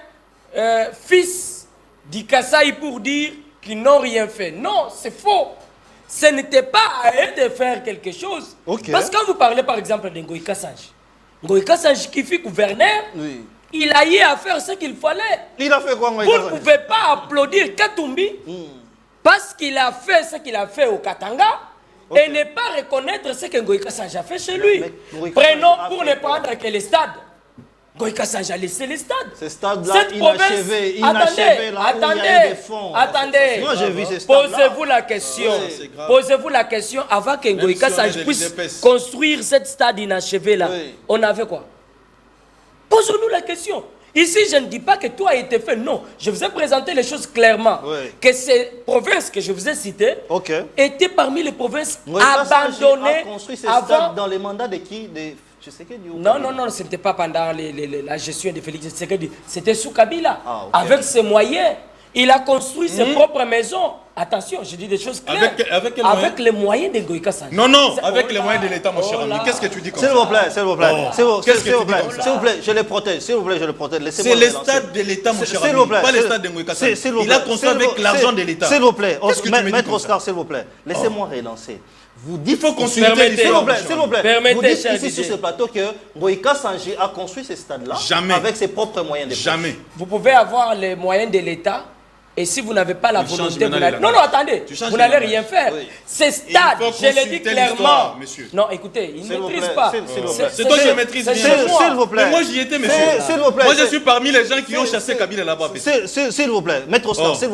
fils du Kasaï pour dire qu'ils n'ont rien fait. Non, c'est faux. Ce n'était pas à eux de faire quelque chose. Ok. Parce que quand vous parlez par exemple de Ngoï Kassange, Ngoï Kassange qui fut gouverneur, Oui. il a eu à faire ce qu'il fallait. Il a fait quoi, Vous ne pouvez pas applaudir Katumbi parce qu'il a fait ce qu'il a fait au Katanga et ne pas reconnaître ce que Ngoï Kassange a fait chez lui. Prenons pour ne prendre que les stades. Ngoï Kassange a laissé les stades. Ces stades-là, inachevés, inachevés, là où il y a eu des fonds. Attendez. Moi, j'ai vu ces stades-là. Posez-vous la question. Posez-vous la question avant que Ngoï Kassange puisse construire cette stade inachevé là. Oui. On avait quoi? Posons-nous la question. Ici, je ne dis pas que tout a été fait. Non, je vous ai présenté les choses clairement. Oui. Que ces provinces que je vous ai citées Ok. étaient parmi les provinces Ngoï Kassange abandonnées a construit ces avant. stades dans les mandats de qui? Je sais que du Non, ce n'était pas pendant la gestion de Félix Tshisekedi. C'était sous Kabila. Ah, ok. Avec ses moyens. Il a construit ses propres maisons. Attention, je dis des choses claires. Avec quels avec les moyens de Ngoï Kassange. Non, C'est- avec les moyens de l'État, mon cher Oh ami. là. Qu'est-ce que tu dis comme S'il ça? vous plaît, s'il vous plaît. S'il vous Qu'est-ce que s'il vous tu dis plaît, comme ça? s'il vous plaît, je les protège. S'il vous plaît, je les protège. Laissez-moi C'est les relancer. stades de l'État, mon cher S'il ami. vous plaît, Pas les s'il- stades de Ngoï Kassange. s'il vous Il a plaît, construit s'il vous- avec l'argent de l'État. S'il vous plaît, Qu'est-ce que tu me dis Maître comme Oscar, ça? s'il vous plaît, laissez-moi relancer. Vous dites, Il faut consulter Permettez. s'il l'histoire, vous plaît, mon cher s'il vous ami. plaît, Permettez, vous dites cher ici Didier. sur ce plateau que Ngoï Kassange a construit ces stades-là Jamais. avec ses propres moyens de Jamais. Vous pouvez avoir les moyens de l'État. Et si vous n'avez pas la Tu changes volonté, vous maintenant n'allez... les Non, langages. attendez. Tu changes Vous les n'allez langages. rien faire. Oui. Ces stades, faut je l'ai dit consulter clairement. l'histoire, monsieur. Non, écoutez, il S'il ne vous maîtrise plaît, pas. s'il vous plaît. C'est toi qui maîtrises c'est bien. chez moi. S'il vous plaît. Mais moi, j'y étais, monsieur. S'il vous plaît. Moi, je suis parmi les gens qui ont chassé c'est- Kabila là-bas. S'il vous plaît, Maître Oscar, Oh. s'il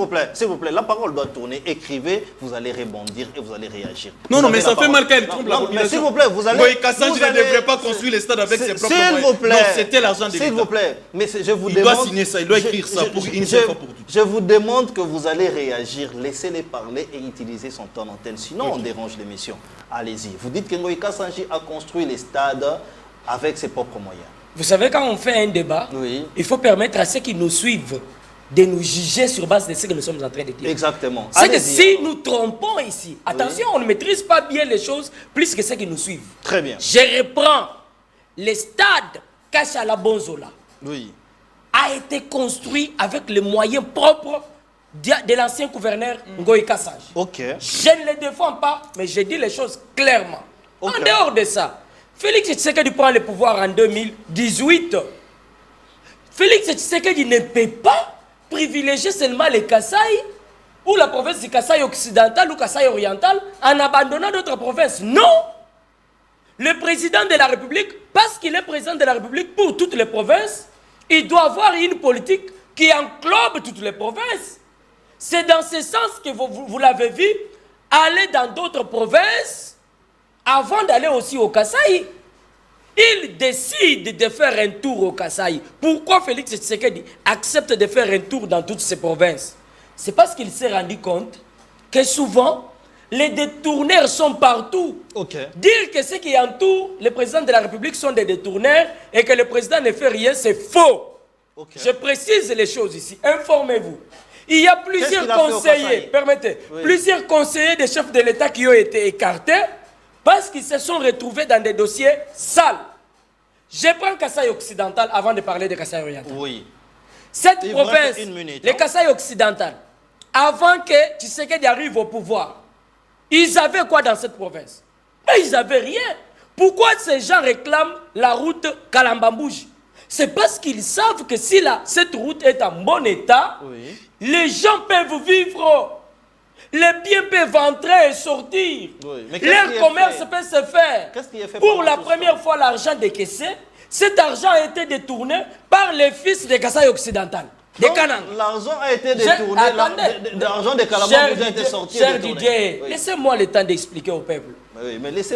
vous plaît, la parole doit tourner. Écrivez, vous allez rebondir et vous allez réagir. Non, Vous non, avez mais la ça fait parole. mal qu'elle Non, trompe non, la mais population. s'il vous plaît, vous allez. Ngoï Kassange vous ne allez- devrait pas construire les stades avec ses propres S'il moyens. vous plaît. Non, c'était l'argent de S'il l'État. vous plaît, mais je vous Il demande. doit signer ça, il doit écrire ça pour une seule fois pour toutes. Je vous demande que vous allez réagir, laissez-les parler et utiliser son temps d'antenne. Sinon, on dérange l'émission. Allez-y. Vous dites que Ngoï Kassange a construit les stades avec ses propres moyens. Vous savez, quand on fait un débat, Oui. il faut permettre à ceux qui nous suivent de nous juger sur base de ce que nous sommes en train de dire. Exactement. C'est que Allez-y, si alors. nous trompons ici, attention, on ne maîtrise pas bien les choses plus que ceux qui nous suivent. Très bien. Je reprends. Le stade Kachala Bonzola Oui. a été construit avec les moyens propres de l'ancien gouverneur Ngoï Kassange. Ok. Je ne le défends pas, mais je dis les choses clairement. Ok. En dehors de ça, Félix Tshisekedi prend le pouvoir en 2018. Félix Tshisekedi ne peut pas privilégier seulement les Kasaï ou la province du Kasaï occidental ou Kasaï oriental en abandonnant d'autres provinces. Non! Le président de la République, parce qu'il est président de la République pour toutes les provinces, il doit avoir une politique qui englobe toutes les provinces. C'est dans ce sens que vous l'avez vu, aller dans d'autres provinces avant d'aller aussi au Kasaï. Il décide de faire un tour au Kasaï. Pourquoi Félix Tshisekedi accepte de faire un tour dans toutes ces provinces? C'est parce qu'il s'est rendu compte que souvent, les détourneurs sont partout. Ok. Dire que ceux qui entourent le président de la République sont des détourneurs et que le président ne fait rien, c'est faux. Ok. Je précise les choses ici. Informez-vous. Il y a plusieurs qu'il a fait au conseillers, Kasaï? permettez, Oui. plusieurs conseillers des chefs de l'État qui ont été écartés parce qu'ils se sont retrouvés dans des dossiers sales. Je prends Kasaï occidental avant de parler de Kasaï oriental. Oui. Cette province, les Kasaï occidental, avant que Tshisekedi arrive au pouvoir, ils avaient quoi dans cette province? Mais ils n'avaient rien. Pourquoi ces gens réclament la route Kalambambouji? C'est parce qu'ils savent que si cette route est en bon état, les gens peuvent vivre. Les biens peuvent entrer et sortir. Leur commerce peut se faire. Pour la première fois, l'argent décaissé, cet argent a été détourné par les fils des Kasaï occidental. L'argent a été détourné, l'argent de Kalambambouji a été sorti. Cher Didier, laissez-moi le temps d'expliquer au peuple.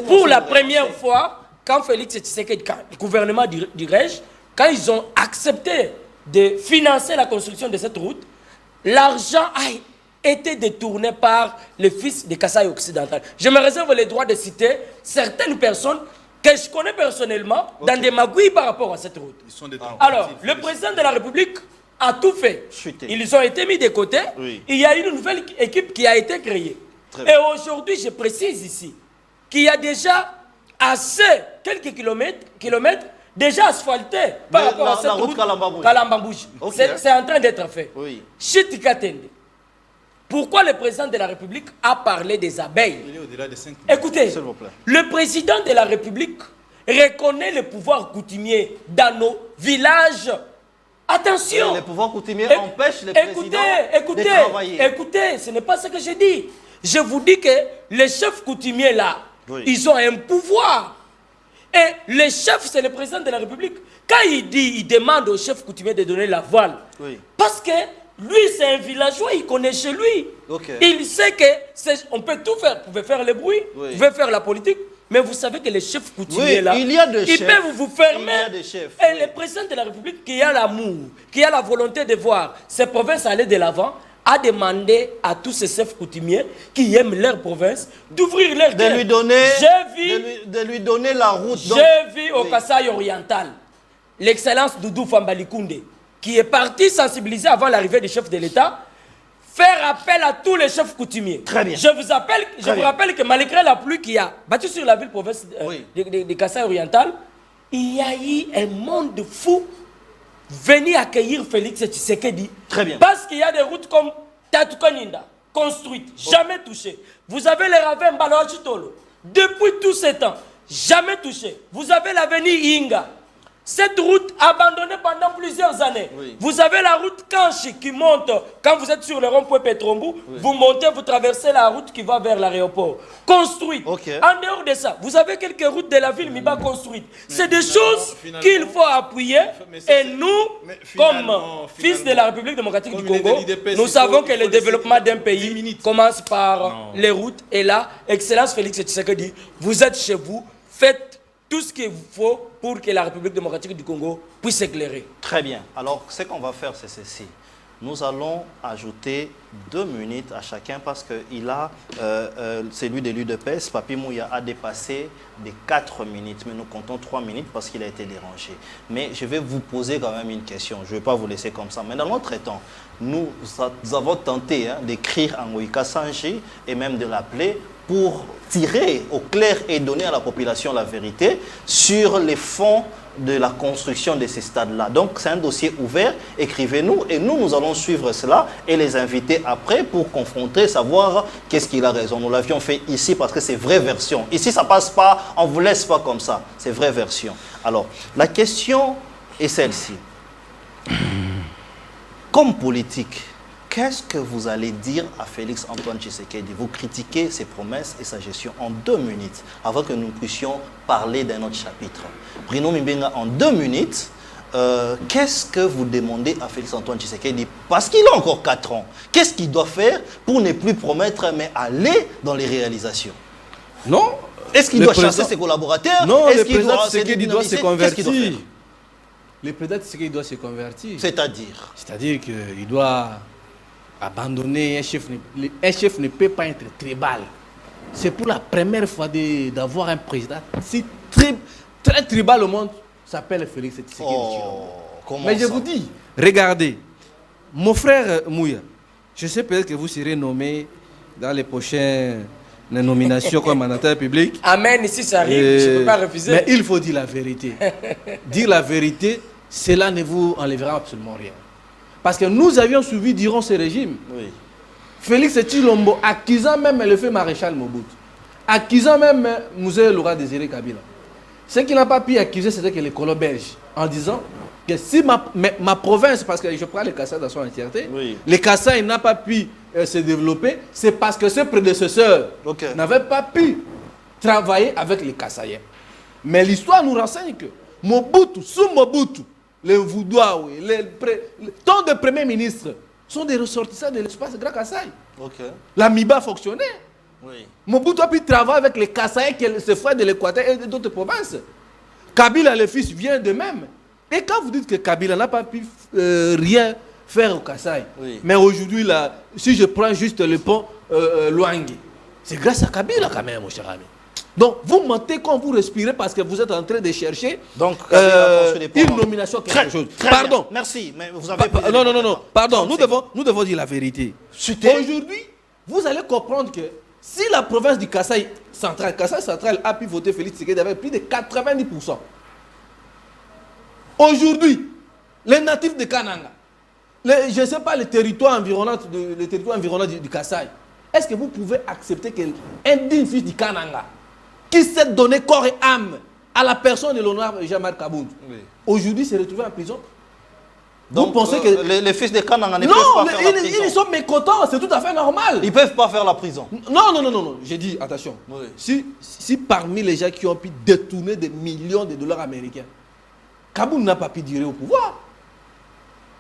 Pour la première fois, quand Félix Tshisekedi, le gouvernement dirige, quand ils ont accepté de financer la construction de cette route, l'argent a été détourné par les fils de Kasaï occidental. Je me réserve le droit de citer certaines personnes que je connais personnellement dans des magouilles par rapport à cette route. Alors, le président de la République a tout fait. Ils ont été mis de côté. Il y a une nouvelle équipe qui a été créée. Et aujourd'hui, je précise ici qu'il y a déjà assez, quelques kilomètres déjà asphaltés par rapport à cette route Kalambambouji. C'est en train d'être fait. Chitikatende. Pourquoi le président de la République a parlé des abeilles? Écoutez, le président de la République reconnaît le pouvoir coutumier dans nos villages. Attention! Le pouvoir coutumier empêche les présidents de travailler. Écoutez, ce n'est pas ce que je dis. Je vous dis que les chefs coutumiers là, ils ont un pouvoir. Et le chef, c'est le président de la République. Quand il demande au chef coutumier de donner la voile, parce que lui, c'est un villageois, il connaît chez lui. Il sait qu'on peut tout faire. Vous pouvez faire le bruit, vous pouvez faire la politique, mais vous savez que les chefs coutumiers là, ils peuvent vous fermer. Et le président de la République qui a l'amour, qui a la volonté de voir ces provinces aller de l'avant, a demandé à tous ces chefs coutumiers qui aiment leur province d'ouvrir leur de lui donner la route. J'ai vu au Kasaï oriental l'excellence Doudou Fambalikunde, qui est parti sensibiliser avant l'arrivée du chef de l'État, faire appel à tous les chefs coutumiers. Très bien. Je vous rappelle que malgré la pluie qui a battu sur la ville-province de Kasaï oriental, il y a eu un monde fou venir accueillir Félix Tshisekedi. Très bien. Parce qu'il y a des routes comme Tatukaninda, construites, jamais touchées. Vous avez les ravins Mbaloachitolo, depuis tous ces temps, jamais touchées. Vous avez l'avenue Inga. Cette route abandonnée pendant plusieurs années. Vous avez la route Kanchi qui monte, quand vous êtes sur le rond-point Petrombu, vous montez, vous traversez la route qui va vers l'aéroport. Construite. En dehors de ça, vous avez quelques routes de la ville Miba construites. C'est des choses qu'il faut appuyer. Et nous, comme fils de la République démocratique du Congo, nous savons que le développement d'un pays commence par les routes. Et là, Excellence Félix Tshisekedi, vous êtes chez vous, faites tout ce qu'il vous faut pour que la République démocratique du Congo puisse s'éclairer. Très bien. Alors, ce qu'on va faire, c'est ceci. Nous allons ajouter 2 minutes à chacun parce que celui de l'UDPS, Papi Mouya, a dépassé des 4 minutes. Mais nous comptons 3 minutes parce qu'il a été dérangé. Mais je vais vous poser quand même une question. Je ne vais pas vous laisser comme ça. Mais dans notre temps, nous avons tenté d'écrire en Ouika Sanji et même de l'appeler pour tirer au clair et donner à la population la vérité sur les fonds de la construction de ces stades-là. Donc, c'est un dossier ouvert. Écrivez-nous et nous allons suivre cela et les inviter après pour confronter, savoir qu'est-ce qu'il a raison. Nous l'avions fait ici parce que c'est vraie version. Ici, ça passe pas, on ne vous laisse pas comme ça. C'est vraie version. Alors, la question est celle-ci. Comme politique, qu'est-ce que vous allez dire à Félix Antoine Tshisekedi? Vous critiquez ses promesses et sa gestion en 2 minutes avant que nous puissions parler d'un autre chapitre. Bruno Mbenga, en 2 minutes, qu'est-ce que vous demandez à Félix Antoine Tshisekedi? Parce qu'il a encore 4 ans. Qu'est-ce qu'il doit faire pour ne plus promettre mais aller dans les réalisations? Non. Est-ce qu'il doit chasser ses collaborateurs? Non, le président Tshisekedi doit se convertir. Le président Tshisekedi doit se convertir. C'est-à-dire? C'est-à-dire qu'il doit abandonner un chef. Un chef ne peut pas être tribal. C'est pour la première fois d'avoir un président si très tribal au monde s'appelle Félix Tshisekedi. Mais je vous dis, regardez, mon frère Mouya, je sais peut-être que vous serez nommé dans les prochains une nomination comme mandataire public. Amen, si ça arrive, je ne peux pas refuser. Mais il faut dire la vérité. Dire la vérité, cela ne vous enlèvera absolument rien. Parce que nous avions suivi durant ce régime. Oui. Félix Tshilombo, accusant même le fait maréchal Mobutu, accusant même Mzee Laurent Désiré Kabila. Ce qu'il n'a pas pu accuser, c'était que les colons belges, en disant que si ma province, parce que je prends le Kasaï dans son entièreté, Oui. le Kasaï n'a pas pu se développer, c'est parce que ses prédécesseurs n'avaient pas pu travailler avec les Kasaïens. Mais l'histoire nous renseigne que Mobutu, sous Mobutu, les Voudoua, tant de premiers ministres sont des ressortissants de l'espace Grand Kasaï. La MIBA fonctionnait. Oui. Mobutu a pu travailler avec les Kasaïs, ses frères de l'Équateur et d'autres provinces. Kabila, le fils, vient de même. Et quand vous dites que Kabila n'a pas pu rien faire au Kasaï, mais aujourd'hui, là, si je prends juste le pont Luangi, c'est grâce à Kabila quand même, mon cher ami. Donc, vous mentez quand vous respirez parce que vous êtes en train de chercher une nomination quelque chose. Pardon. Merci, mais vous avez... Non. Pardon, nous devons dire la vérité. Aujourd'hui, vous allez comprendre que si la province du Kasaï central a pu voter Félix Tshisekedi avec plus de 90%. Aujourd'hui, les natifs de Kananga, je ne sais pas, les territoires environnants du Kasaï, est-ce que vous pouvez accepter qu'un digne fils du Kananga, qui s'est donné corps et âme à la personne de l'honorable Jean-Marc Kabound, aujourd'hui s'est retrouvé en prison? Donc, vous pensez que les fils de Kananga ne peuvent pas faire la prison? Ils sont mécontents, c'est tout à fait normal. Ils ne peuvent pas faire la prison. Non. J'ai dit, attention, si parmi les gens qui ont pu détourner des millions de dollars américains, Kabound n'a pas pu durer au pouvoir.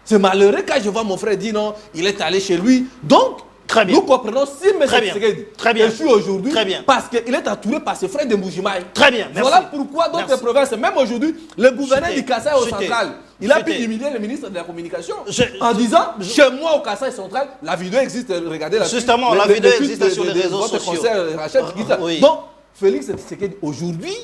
C'est malheureux quand je vois mon frère dire non, il est allé chez lui. Donc, nous comprenons si M. Tshisekedi échoue aujourd'hui parce qu'il est entouré par ses frères de Mbujimaï. Très bien, merci. Voilà pourquoi d'autres provinces, même aujourd'hui, le gouverneur du Kasaï au central, il a pu humilier le ministre de la Communication en disant, chez moi au Kasaï central, la vidéo existe, regardez la justement, la vidéo existe sur les réseaux sociaux. Donc, Félix Tshisekedi, aujourd'hui,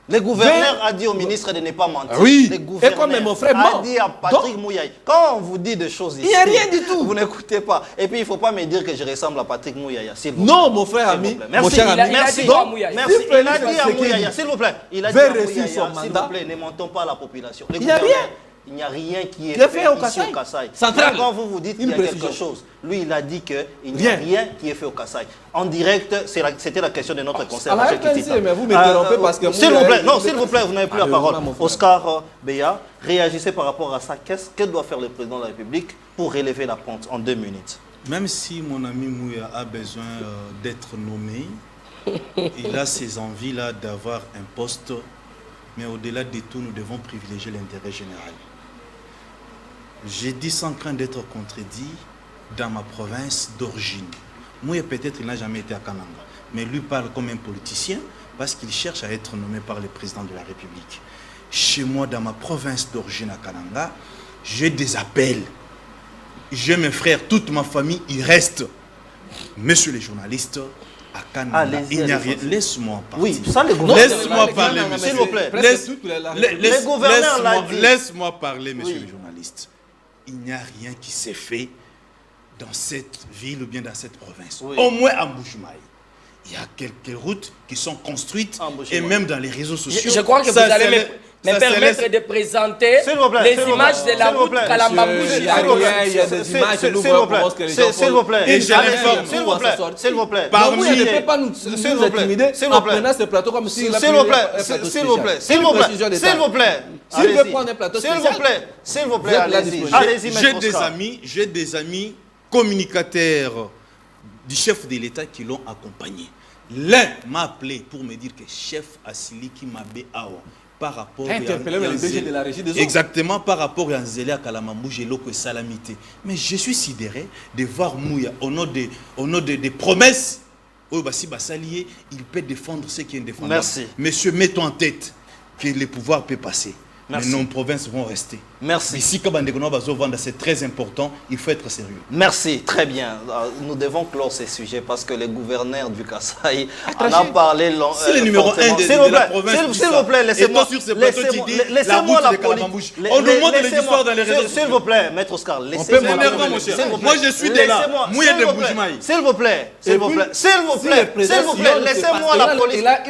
le gouverneur a dit au ministre de ne pas mentir. Oui, le gouverneur et comme mon frère a dit à Patrick Mouyaï, quand on vous dit des choses ici, il n'y a rien du tout. Vous n'écoutez pas. Et puis il ne faut pas me dire que je ressemble à Patrick Mouyaï. Non, mon frère ami, mon cher ami, merci. Il a dit à Mouyaï. Merci. Il a dit à Mouyaï, s'il vous plaît. Il a dit à Mouyaï, s'il vous plaît, ne mentons pas à la population. Il n'y a rien. Il n'y a rien qui est fait ici au Kasaï. Central. Quand vous dit qu'il y a quelque chose, lui il a dit qu'il n'y a rien qui est fait au Kasaï. En direct, c'était la question de notre concert. Mais vous m'interrompez parce que... S'il vous plaît, non, s'il vous plaît, vous n'avez plus la parole. Oscar Beya, réagissez par rapport à ça. Que doit faire le président de la République pour relever la pente en 2 minutes? Même si mon ami Mouya a besoin d'être nommé, il a ces envies-là d'avoir un poste, mais au-delà de tout, nous devons privilégier l'intérêt général. J'ai dit sans crainte d'être contredit dans ma province d'origine. Mouya, peut-être, il n'a jamais été à Kananga, mais lui parle comme un politicien parce qu'il cherche à être nommé par le président de la République. Chez moi, dans ma province d'origine à Kananga, j'ai des appels. J'ai mes frères, toute ma famille, il reste. Monsieur les journalistes, à Kananga, il n'y a rien. Laisse-moi parler. Oui, ça le gouverneur. Laisse-moi parler, monsieur. S'il vous plaît. Laisse-moi parler, monsieur le journaliste. Il n'y a rien qui s'est fait dans cette ville ou bien dans cette province. Au moins à Mbujimaï. Il y a quelques routes qui sont construites et même dans les réseaux sociaux. Je crois que vous allez me permettre de présenter les images de la route Kalambambouji. Il y a des images de nous voir que les gens s'il vous plaît. S'il vous plaît. Parmi ne peut pas nous intimider en prenant ce plateau comme s'il a pris un plateau spécial. S'il vous plaît. S'il vous plaît. S'il veut prendre un plateau spécial. S'il vous plaît. Allez-y. J'ai des amis communicateurs du chef de l'État qui l'ont accompagné. L'un m'a appelé pour me dire que chef Assili Kimabe Awa, par rapport à de la régie des eaux. Exactement, par rapport à Nzele Kalamambouji Loko et Salamité. Mais je suis sidéré de voir Mouya au nom des promesses. Il peut défendre ce qui est indéfendable. Merci. Monsieur, mets-toi en tête que le pouvoir peut passer. mais nos provinces vont rester. Merci. Ici, c'est très important, il faut être sérieux. Merci, très bien. Nous devons clore ces sujets parce que les gouverneurs du Kasaï en ont parlé longtemps. C'est le numéro 1 de la province. S'il vous plaît, laissez-moi. Laissez-moi la police. On nous montre les histoires dans les réseaux sociaux. S'il vous plaît, Maître Oscar, laissez-moi. Moi, je suis de là. S'il vous plaît, laissez-moi la police. Là,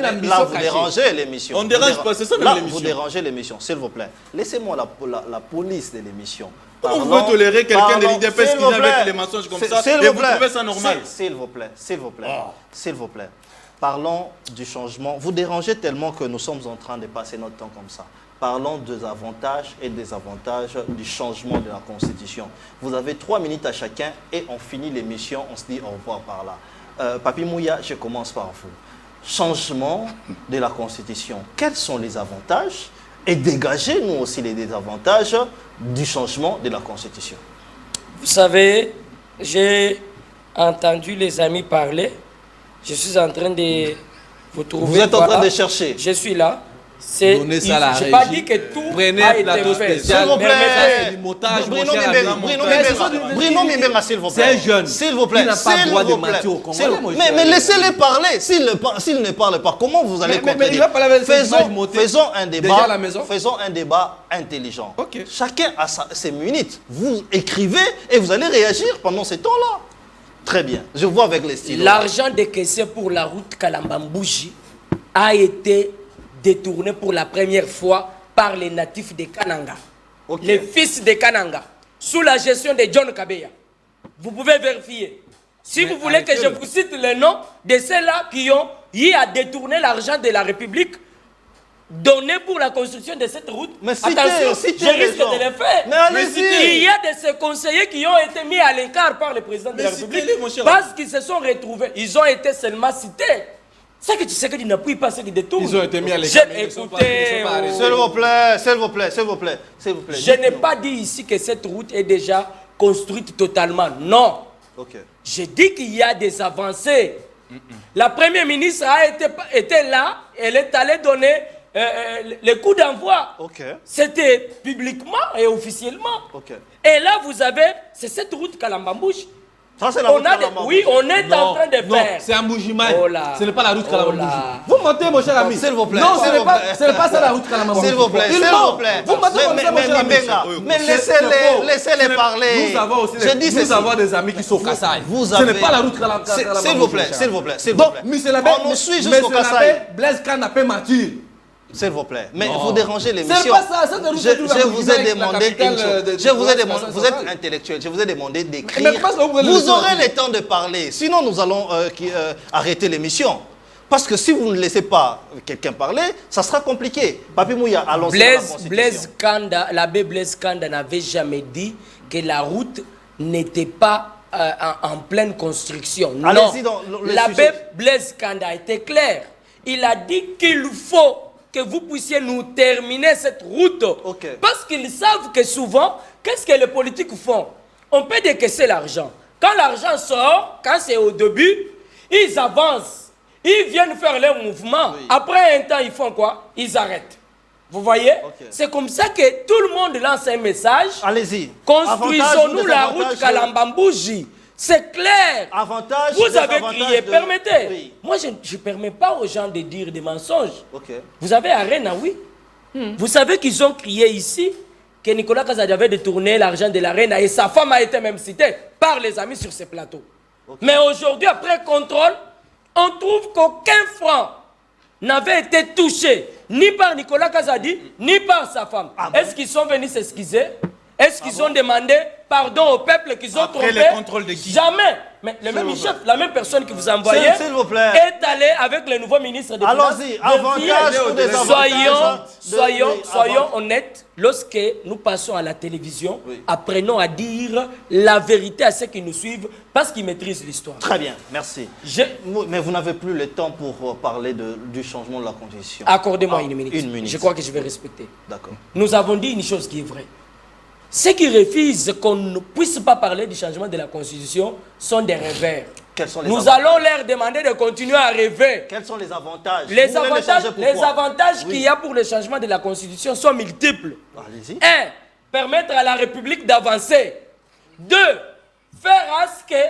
vous dérangez l'émission. On ne dérange pas, c'est ça l'émission. l'émission. Vous dérangez l'émission, s'il vous plaît. Laissez-moi la police de l'émission. Comment vous pouvez tolérer quelqu'un de l'IDPS qui vient avec les mensonges comme ça et vous trouvez ça normal? S'il vous plaît, s'il vous plaît. Parlons du changement. Vous dérangez tellement que nous sommes en train de passer notre temps comme ça. Parlons des avantages et désavantages du changement de la Constitution. Vous avez 3 minutes à chacun et on finit l'émission, on se dit au revoir par là. Papi Mouya, je commence par vous. Changement de la Constitution. Quels sont les avantages? Et dégagez-nous aussi les désavantages du changement de la Constitution. Vous savez, j'ai entendu les amis parler. Je suis en train de vous trouver. Vous êtes en train de chercher. Je suis là. Je n'ai pas dit que tout Prenez a été fait. S'il vous plaît. Bruno Mimbenga, s'il vous plaît. C'est un jeune. S'il vous plaît. Il n'a pas le droit de mentir au Congo. Mais laissez-les parler. S'il ne parle pas, comment vous allez contredire? Faisons un débat intelligent. Chacun a ses minutes. Vous écrivez et vous allez réagir pendant ce temps-là. Très bien. Je vois avec les stylos. L'argent décaissé pour la route Kalambambouji a été détourné pour la première fois par les natifs de Kananga. Les fils de Kananga, sous la gestion de John Kabeya. Vous pouvez vérifier. Si vous voulez que je vous cite le nom de ceux-là qui ont eu à détourner l'argent de la République donné pour la construction de cette route. Mais attention, je risque de le faire. Mais il y a de ces conseillers qui ont été mis à l'écart par le président de la République parce qu'ils se sont retrouvés. Ils ont été seulement cités. C'est que tu sais que tu n'appuies pas ceux qui détournent. Ils ont été mis à l'écart. Écoutez, s'il vous plaît. Je n'ai pas dit ici que cette route est déjà construite totalement. Non. Je dis qu'il y a des avancées. La première ministre a été là. Elle est allée donner le coup d'envoi. C'était publiquement et officiellement. Et là, vous avez, c'est cette route Kalambambouche. Ça, c'est la route Kalambambouche. Oui, on est en train de faire. Non, c'est un Bougimaï. Ce n'est pas la route Kalambambouche. Vous mentez, mon cher ami. S'il vous plaît. Non, ce n'est pas ça la route Kalambambouche. S'il vous plaît. Vous mentez comme ça, mon cher ami. Mais laissez-les parler. Nous avons des amis qui sont au Kasaï. Ce n'est pas la route Kalambambouche. S'il vous plaît. On nous suit jusqu'au Kasaï. Blaise Kanapé mature. S'il vous plaît. Mais vous dérangez l'émission. C'est pas ça. Je vous ai demandé une chose. Vous êtes intellectuel. Je vous ai demandé d'écrire. Vous aurez le temps de parler. Sinon, nous allons arrêter l'émission. Parce que si vous ne laissez pas quelqu'un parler, ça sera compliqué. Papi Mouya, allons-y. L'abbé Blaise Kanda n'avait jamais dit que la route n'était pas en pleine construction. Non. L'abbé Blaise Kanda a été clair. Il a dit qu'il faut que vous puissiez nous terminer cette route. Parce qu'ils savent que souvent, qu'est-ce que les politiques font? On peut décaisser l'argent. Quand l'argent sort, quand c'est au début, ils avancent. Ils viennent faire leur mouvement. Après un temps, ils font quoi? Ils arrêtent. Vous voyez? C'est comme ça que tout le monde lance un message. Allez-y. Construisons-nous la route Kalambambouji. C'est clair. Vous avez crié, permettez. Oui. Moi, je ne permets pas aux gens de dire des mensonges. Vous avez Arena, oui. Vous savez qu'ils ont crié ici que Nicolas Kazadi avait détourné l'argent de l'Arena et sa femme a été même citée par les amis sur ce plateau. Mais aujourd'hui, après contrôle, on trouve qu'aucun franc n'avait été touché ni par Nicolas Kazadi, ni par sa femme. Est-ce qu'ils sont venus s'excuser? Est-ce qu'ils ont demandé pardon au peuple qu'ils ont trompé? Les contrôles de qui? Jamais. Mais le même chef, la même personne qui vous a envoyé, est allé avec le nouveau ministre des Finances. Allons-y, avantage ou désavantage. Soyons honnêtes. Lorsque nous passons à la télévision, apprenons à dire la vérité à ceux qui nous suivent parce qu'ils maîtrisent l'histoire. Très bien, merci. Mais vous n'avez plus le temps pour parler du changement de la Constitution. Accordez-moi une minute. Je crois que je vais respecter. D'accord. Nous avons dit une chose qui est vraie. Ceux qui refusent qu'on ne puisse pas parler du changement de la Constitution sont des rêveurs. Nous allons leur demander de continuer à rêver. Quels sont les avantages? Les avantages qu'il y a pour le changement de la Constitution sont multiples. Allez-y. 1. Permettre à la République d'avancer. 2. Faire à ce que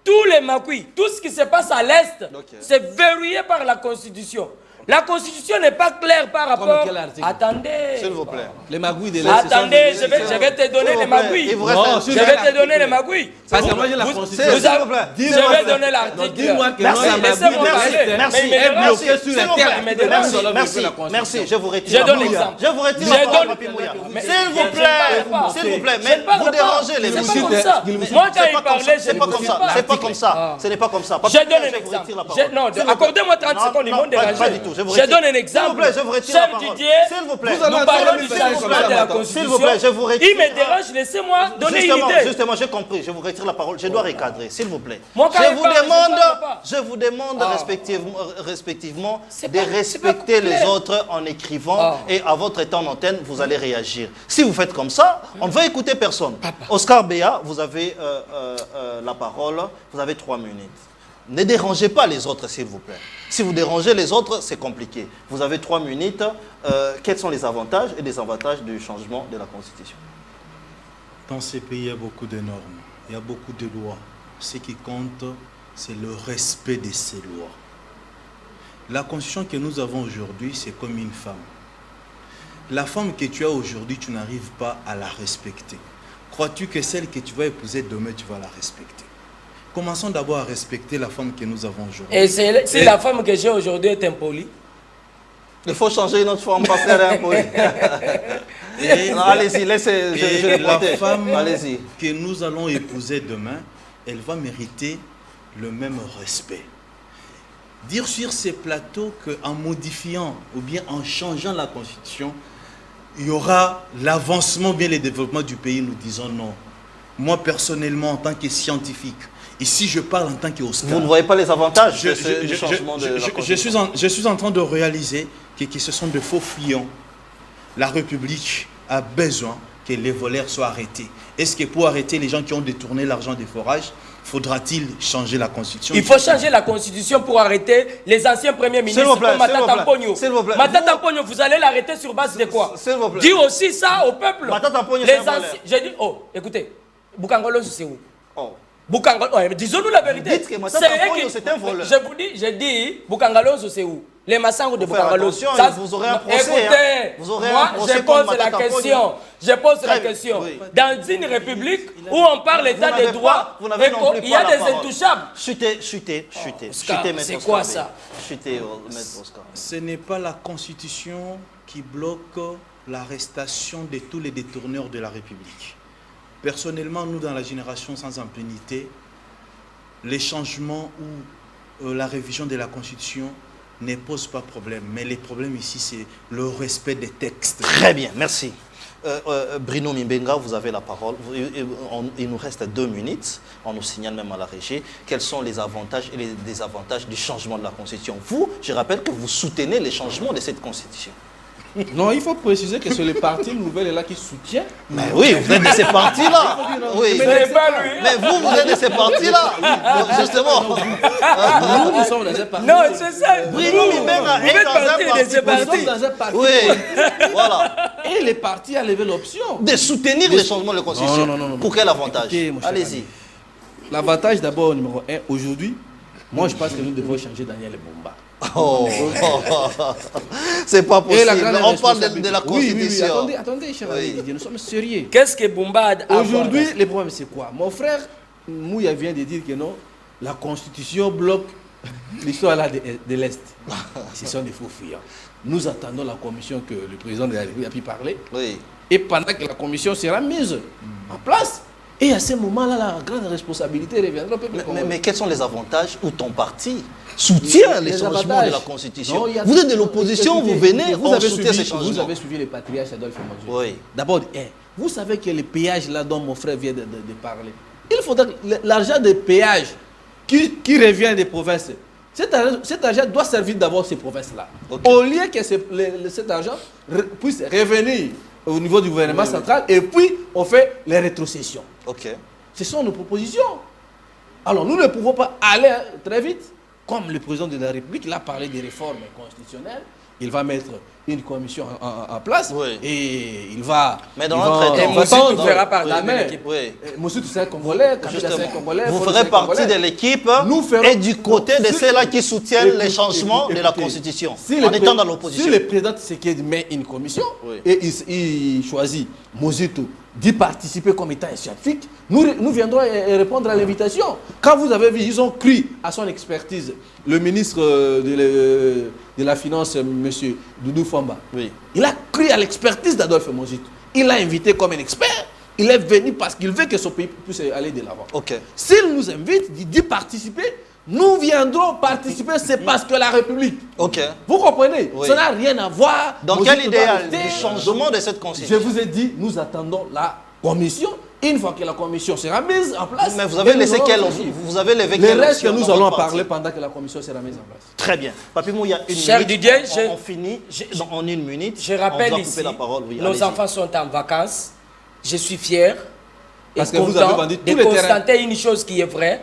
tous les Makouis, tout ce qui se passe à l'Est, c'est verrouillé par la Constitution. La Constitution n'est pas claire par rapport... Attendez. S'il vous plaît. Les magouilles de l'Est. Attendez, je vais te donner les magouilles. Je vais te donner les magouilles. Parce que moi j'ai la Constitution. Je vais donner l'article. Dis-moi que laissez-moi parler. Merci, je vous retire. Je donne l'exemple. Je vous retire la parole, Papi Mouya. S'il vous plaît, mais vous dérangez les C'est pas comme ça. Moi quand il parlait, c'est pas comme ça. C'est pas comme ça. Ce n'est pas comme ça. Je donne un exemple. Non, accordez-moi 30 secondes, ils vont déranger. Pas du tout. Je donne un exemple. S'il vous plaît, je vous retire la parole. Didier, s'il vous plaît. Nous parlons du changement de la Constitution. S'il vous plaît, je vous retire. Il me dérange, laissez-moi donner une idée. Justement, j'ai compris. Je vous retire la parole. Je dois recadrer, s'il vous plaît. Moi, Je vous demande respectivement de respecter les autres en écrivant et à votre temps d'antenne, vous allez réagir. Si vous faites comme ça, on ne va écouter personne. Oscar Béa, vous avez la parole. Vous avez 3 minutes. Ne dérangez pas les autres, s'il vous plaît. Si vous dérangez les autres, c'est compliqué. Vous avez 3 minutes. Quels sont les avantages et désavantages du changement de la Constitution? Dans ces pays, il y a beaucoup de normes, il y a beaucoup de lois. Ce qui compte, c'est le respect de ces lois. La Constitution que nous avons aujourd'hui, c'est comme une femme. La femme que tu as aujourd'hui, tu n'arrives pas à la respecter. Crois-tu que celle que tu vas épouser demain, tu vas la respecter? Commençons d'abord à respecter la femme que nous avons aujourd'hui. Et si la femme que j'ai aujourd'hui est impolie? Il faut changer notre forme parce qu'elle est impolie. Allez-y, laissez, je le la femme que nous allons épouser demain, elle va mériter le même respect. Dire sur ces plateaux qu'en modifiant ou bien en changeant la Constitution, il y aura l'avancement, bien le développement du pays, nous disons non. Moi, personnellement, en tant que scientifique, ici je parle en tant qu'Oscar. Vous ne voyez pas les avantages du changement de la Constitution? Je suis en train de réaliser que ce sont de faux fuyants. La République a besoin que les voleurs soient arrêtés. Est-ce que pour arrêter les gens qui ont détourné l'argent des forages, faudra-t-il changer la Constitution? Il faut changer la Constitution pour arrêter les anciens premiers ministres comme Matata Mpogno. Matata Mpogno, vous allez l'arrêter sur base de quoi? Dire aussi ça au peuple. Matata Mpogno, les anciens... J'ai dit, écoutez, Boukangolo, c'est où? Disons-nous la vérité. Dites que Matata Mpogno, c'est un voleur. Je dis, Boukangalo, c'est où? Les massangos de Boukangalo. Vous aurez un procès. Écoutez, moi, je pose la question. Je pose la question. Dans une république où on parle l'état des droits, il y a des intouchables. Chutez, c'est quoi ça? Chutez, maître Oscar. Ce n'est pas la Constitution qui bloque l'arrestation de tous les détourneurs de la République. Personnellement, nous, dans la génération sans impunité, les changements ou la révision de la Constitution ne pose pas problème. Mais les problèmes ici, c'est le respect des textes. Très bien, merci. Bruno Mbenga, vous avez la parole. Il nous reste 2 minutes. On nous signale même à la régie. Quels sont les avantages et les désavantages du changement de la Constitution? Vous, je rappelle que vous soutenez les changements de cette Constitution. Non, il faut préciser que c'est le parti Nouvelle là qui soutient. Mais oui, vous êtes de ces partis-là. Oui. Mais vous êtes de ces partis-là. Justement. Nous sommes dans un parti. Non, c'est ça. Bruno Mbenga est dans un parti. Oui, voilà. Et les partis a levé l'option de soutenir les changements de la Constitution. Non. Pour quel avantage? Allez-y. L'avantage d'abord, numéro 1, aujourd'hui, moi je pense que nous devons changer Daniel Bumba. C'est pas possible. On parle de la Constitution. Oui. Attendez, cher ami, nous sommes sérieux. Qu'est-ce que Bumba a? Aujourd'hui, le problème c'est quoi? Mon frère Mouya vient de dire que non, la Constitution bloque l'histoire là de l'Est. Ce sont des faux fuyants. Nous attendons la commission que le président de la République a pu parler. Oui. Et pendant que la commission sera mise en place, et à ce moment-là, la grande responsabilité reviendra au peuple. Mais quels sont les avantages où ton parti soutient les changements de la Constitution? Vous êtes de l'opposition, vous venez, on soutient ces changements. Vous avez suivi les patriarches Adolphe Mazou. Oui. D'abord, vous savez que les péages là dont mon frère vient de parler, il faudra que l'argent des péages qui revient des provinces, cet argent doit servir d'abord ces provinces-là. Okay. Au lieu que cet argent puisse revenir au niveau du gouvernement central et puis on fait les rétrocessions. Ok. Ce sont nos propositions. Alors nous ne pouvons pas aller très vite. Comme le président de la République, il a parlé des réformes constitutionnelles, il va mettre une commission en place et il va... Mais dans notre temps... Moussoutou fera partie de l'équipe. Moussoutou c'est un Congolais, Kabila c'est un Congolais. Vous ferez partie de l'équipe et du côté de ceux-là qui soutiennent les changements de la Constitution, en étant dans l'opposition. Si le président Tshisekedi met une commission et il choisit Moussoutou d'y participer comme étant scientifique, nous viendrons répondre à l'invitation. Quand vous avez vu, ils ont cru à son expertise. Le ministre de la Finance, M. Doudou Famba, il a cru à l'expertise d'Adolphe Moussoutou. Il l'a invité comme un expert. Il est venu parce qu'il veut que son pays puisse aller de l'avant. S'il nous invite d'y participer, nous viendrons participer, c'est parce que la République. Vous comprenez? Ça n'a rien à voir. Dans quel idéal du changement de cette constitution? Je vous ai dit, nous attendons la commission. Une fois que la commission sera mise en place. Mais vous avez laissé quelle option? Vous avez levé quelle option? Le reste que nous allons en parler pendant que la commission sera mise en place. Très bien. Papi Mou, il y a une Cher minute. Didier, on finit en une minute. Je rappelle ici, nos enfants sont en vacances. Je suis fier parce et content de constater une chose qui est vraie.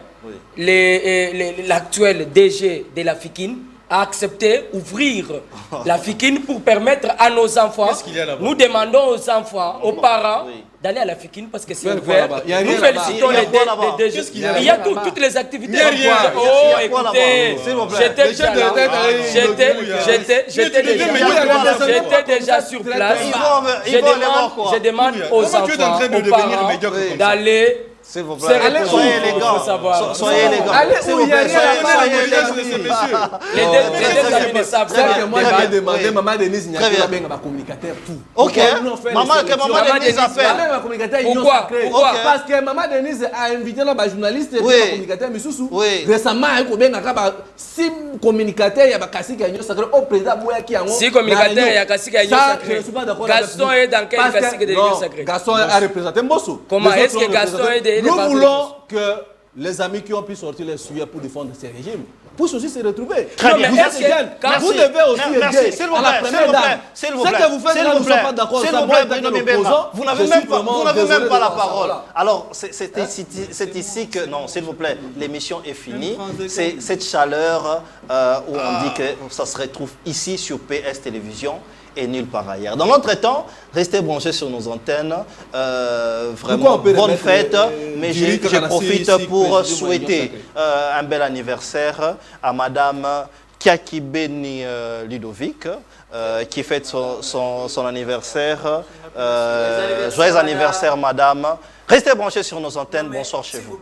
L'actuel DG de la FIKIN a accepté d'ouvrir la FIKIN pour permettre à nos enfants, nous demandons aux enfants, aux parents, d'aller à la FIKIN parce que c'est ouvert. Nous félicitons les DG. Il y a toutes les activités. Oh, écoutez, j'étais déjà sur place. Je demande aux enfants, aux parents d'aller. S'il vous plaît, soyez élégants. Soyez élégants. Allez où il y a les amis ne savent pas. Moi, j'ai demandé Maman Denise Niakou un communicateur tout. Ok. Maman Denise appelle. Pourquoi? Parce que Maman Denise a invité nos journalistes et les communicateurs Missoussou. Récemment, il y a 6 communicateurs, il y a Kassi Gagnon sacré au président Bouyaki. 6 communicateurs, il y a Kassi Gagnon sacré. Gaston est dans quel Kassi Gagnon sacré? Gaston a représenté Mbosso. Comment est-ce que Gaston est de... Nous voulons que les amis qui ont pu sortir les suyers pour défendre ces régimes puissent aussi se retrouver. Très bien. Vous êtes jeunes, vous devez aussi aider s'il vous à la plaît, première dame. Ce que vous faites là, nous ne sommes pas d'accord. Vous n'avez même pas la parole. Alors, c'est ici que... Non, s'il vous plaît, l'émission est finie. C'est cette chaleur où on dit que ça se retrouve ici sur PS Télévision et nulle part ailleurs. Dans notre temps, restez branchés sur nos antennes. Vraiment, bonne fête. Mais je profite pour souhaiter un bel anniversaire à Madame Kiakibeni Ludovic, qui fête son anniversaire. Joyeux anniversaire, Madame. Restez branchés sur nos antennes. Bonsoir chez vous.